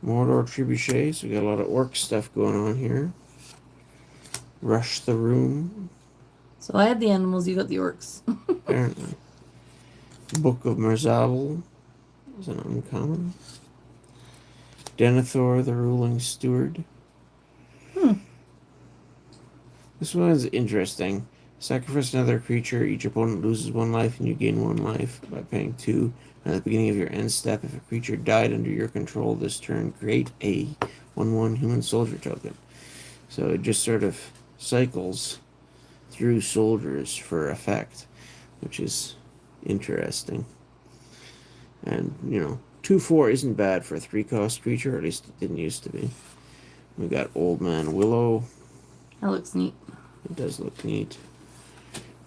Mordor Trebuchet. So we got a lot of orc stuff going on here. Rush the Room. So I had the animals, you got the orcs. Apparently. Book of Merzabel is an uncommon. Denethor, the Ruling Steward. This one is interesting. Sacrifice another creature. Each opponent loses 1 life and you gain 1 life by paying 2. At the beginning of your end step, if a creature died under your control this turn, create a 1/1 human soldier token. So it just sort of cycles through soldiers for effect, which is interesting. And, 2/4 isn't bad for a 3-cost creature, or at least it didn't used to be. We got Old Man Willow. That looks neat. It does look neat.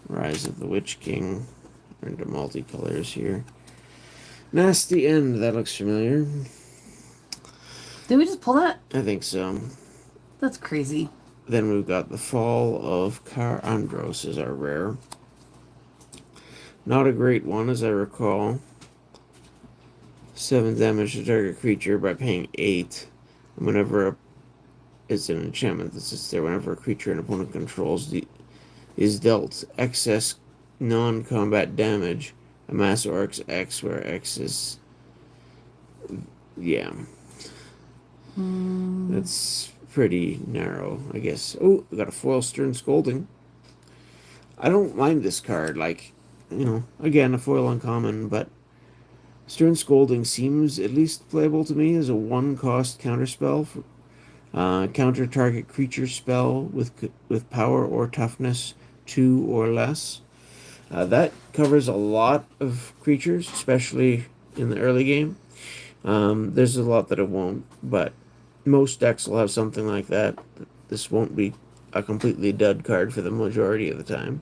Rise of the Witch King. We're into multicolors here. Nasty End, that looks familiar. Did we just pull that? I think so. That's crazy. Then we've got the Fall of Kar Andros as our rare. Not a great one, as I recall. 7 damage to target creature by paying 8. And whenever it's an enchantment that sits there, whenever a creature an opponent controls is dealt excess non-combat damage, amass Oryx X, where X is... Yeah. That's pretty narrow, I guess. Oh, we got a foil Stern Scolding. I don't mind this card. Like, again, a foil uncommon, but Stern Scolding seems at least playable to me as a 1-cost counterspell. Counter target creature spell with power or toughness 2 or less. That covers a lot of creatures, especially in the early game. There's a lot that it won't, but most decks will have something like that. This won't be a completely dud card for the majority of the time.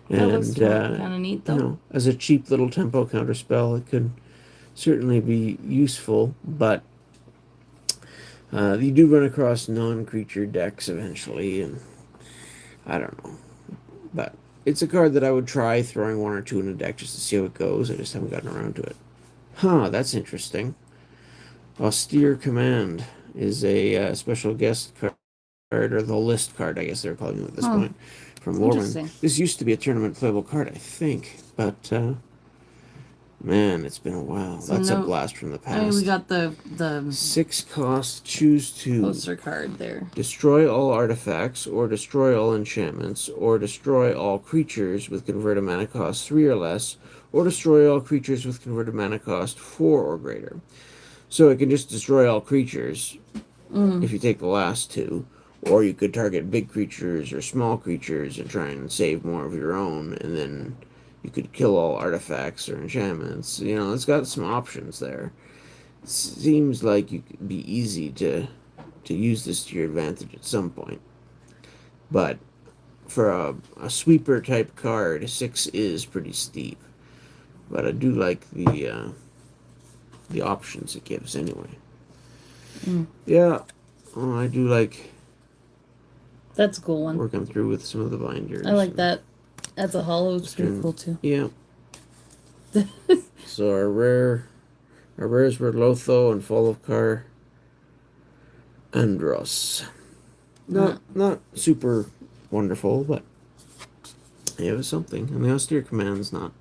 That looks And kind of neat, though. as a cheap little tempo counterspell, it could certainly be useful, but you do run across non-creature decks eventually, and I don't know. But it's a card that I would try throwing 1 or 2 in a deck just to see how it goes. I just haven't gotten around to it. Huh, that's interesting. Austere Command is a special guest card, or the list card, I guess they're calling it at this point, from Lorwyn. This used to be a tournament playable card, I think, but man, it's been a while. So that's a blast from the past. I mean, we got the 6 cost, choose to poster card there. Destroy all artifacts, or destroy all enchantments, or destroy all creatures with converted mana cost 3 or less, or destroy all creatures with converted mana cost 4 or greater. So it can just destroy all creatures if you take the last 2, or you could target big creatures or small creatures and try and save more of your own, and then you could kill all artifacts or enchantments. It's got some options there. It seems like you could be easy to use this to your advantage at some point. But for a sweeper type card, 6 is pretty steep. But I do like the options it gives anyway. Yeah, I do like That's a cool one. working through with some of the binders. I like that. That's a hollow. It's pretty cool too. Yeah. So our rares were Lotho and Fall of Kar Andros. Not super wonderful, but it was something. And the Austere Command's not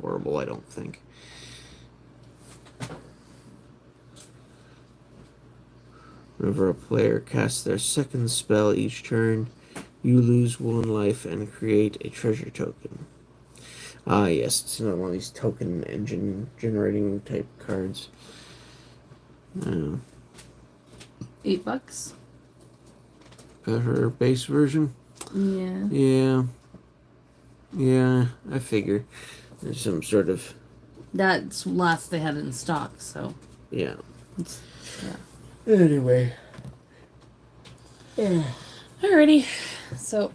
horrible, I don't think. Whenever a player casts their second spell each turn, you lose 1 life and create a treasure token. Ah, yes, it's another one of these token engine generating type cards. $8. Her base version? Yeah. Yeah, I figure. There's some sort of That's last they had in stock, so yeah. it's, Anyway. alrighty. So,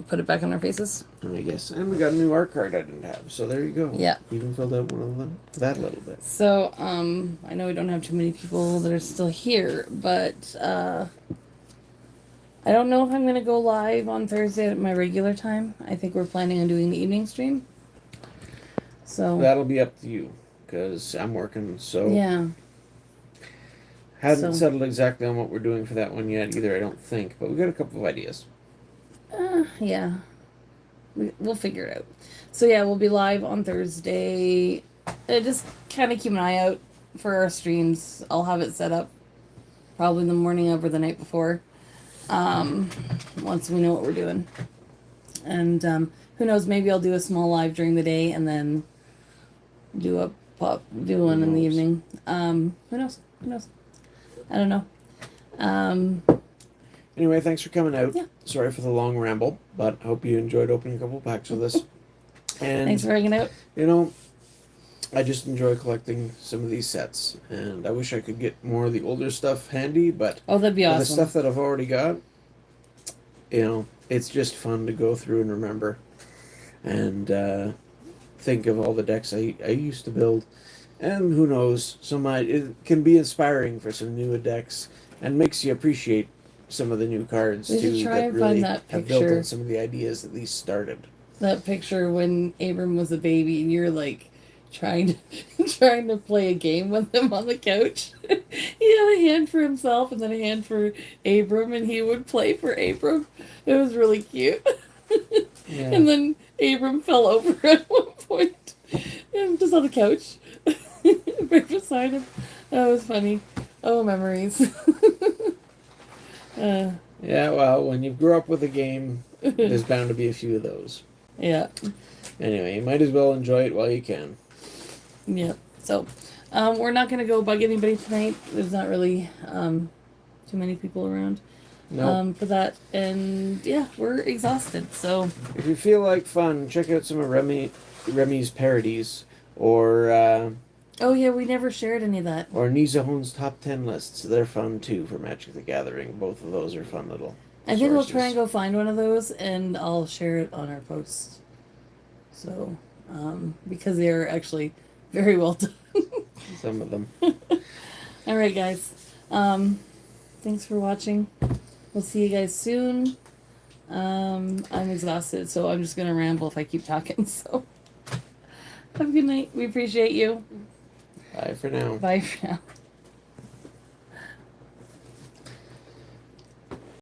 put it back on our faces. And I guess, and we got a new art card I didn't have, so there you go. Yeah. Even filled out one of them, that little bit. So, I know we don't have too many people that are still here, but I don't know if I'm gonna go live on Thursday at my regular time. I think we're planning on doing the evening stream. So That'll be up to you, because I'm working, so yeah, hadn't So- settled exactly on what we're doing for that one yet either, I don't think, but we got a couple of ideas. yeah, we'll figure it out. So yeah, we'll be live on Thursday. Just kind of keep an eye out for our streams. I'll have it set up probably the morning of or the night before. Once we know what we're doing, and who knows, maybe I'll do a small live during the day and then do one in the evening. Who knows? I don't know. Anyway, thanks for coming out. Yeah. Sorry for the long ramble, but I hope you enjoyed opening a couple packs with us. And Thanks for hanging out. you know, I just enjoy collecting some of these sets, and I wish I could get more of the older stuff handy, but Oh, that'd be for awesome. the stuff that I've already got, it's just fun to go through and remember, and think of all the decks I used to build, and who knows, it can be inspiring for some new decks, and makes you appreciate some of the new cards We should too try that and really find that have built picture. on some of the ideas that these started. That picture when Abram was a baby and you're like trying to play a game with him on the couch. He had a hand for himself and then a hand for Abram, and he would play for Abram. It was really cute. Yeah. And then Abram fell over at one point, and just on the couch, right beside him. That was funny. Oh, memories. Yeah, well, when you grew up with a game, there's bound to be a few of those. Yeah. Anyway, you might as well enjoy it while you can. Yeah. So, we're not gonna go bug anybody tonight. There's not really too many people around No. for that, and yeah, we're exhausted. So If you feel like fun, check out some of Remy's parodies, or oh yeah, we never shared any of that. Nizahone's top 10 lists. They're fun too for Magic the Gathering. Both of those are fun little. I think we'll sources. try and go find one of those, and I'll share it on our posts. So, because they are actually very well done. Some of them. All right, guys. Thanks for watching. We'll see you guys soon. I'm exhausted, so I'm just gonna ramble if I keep talking. So, have a good night. We appreciate you. Bye for now. Bye for now.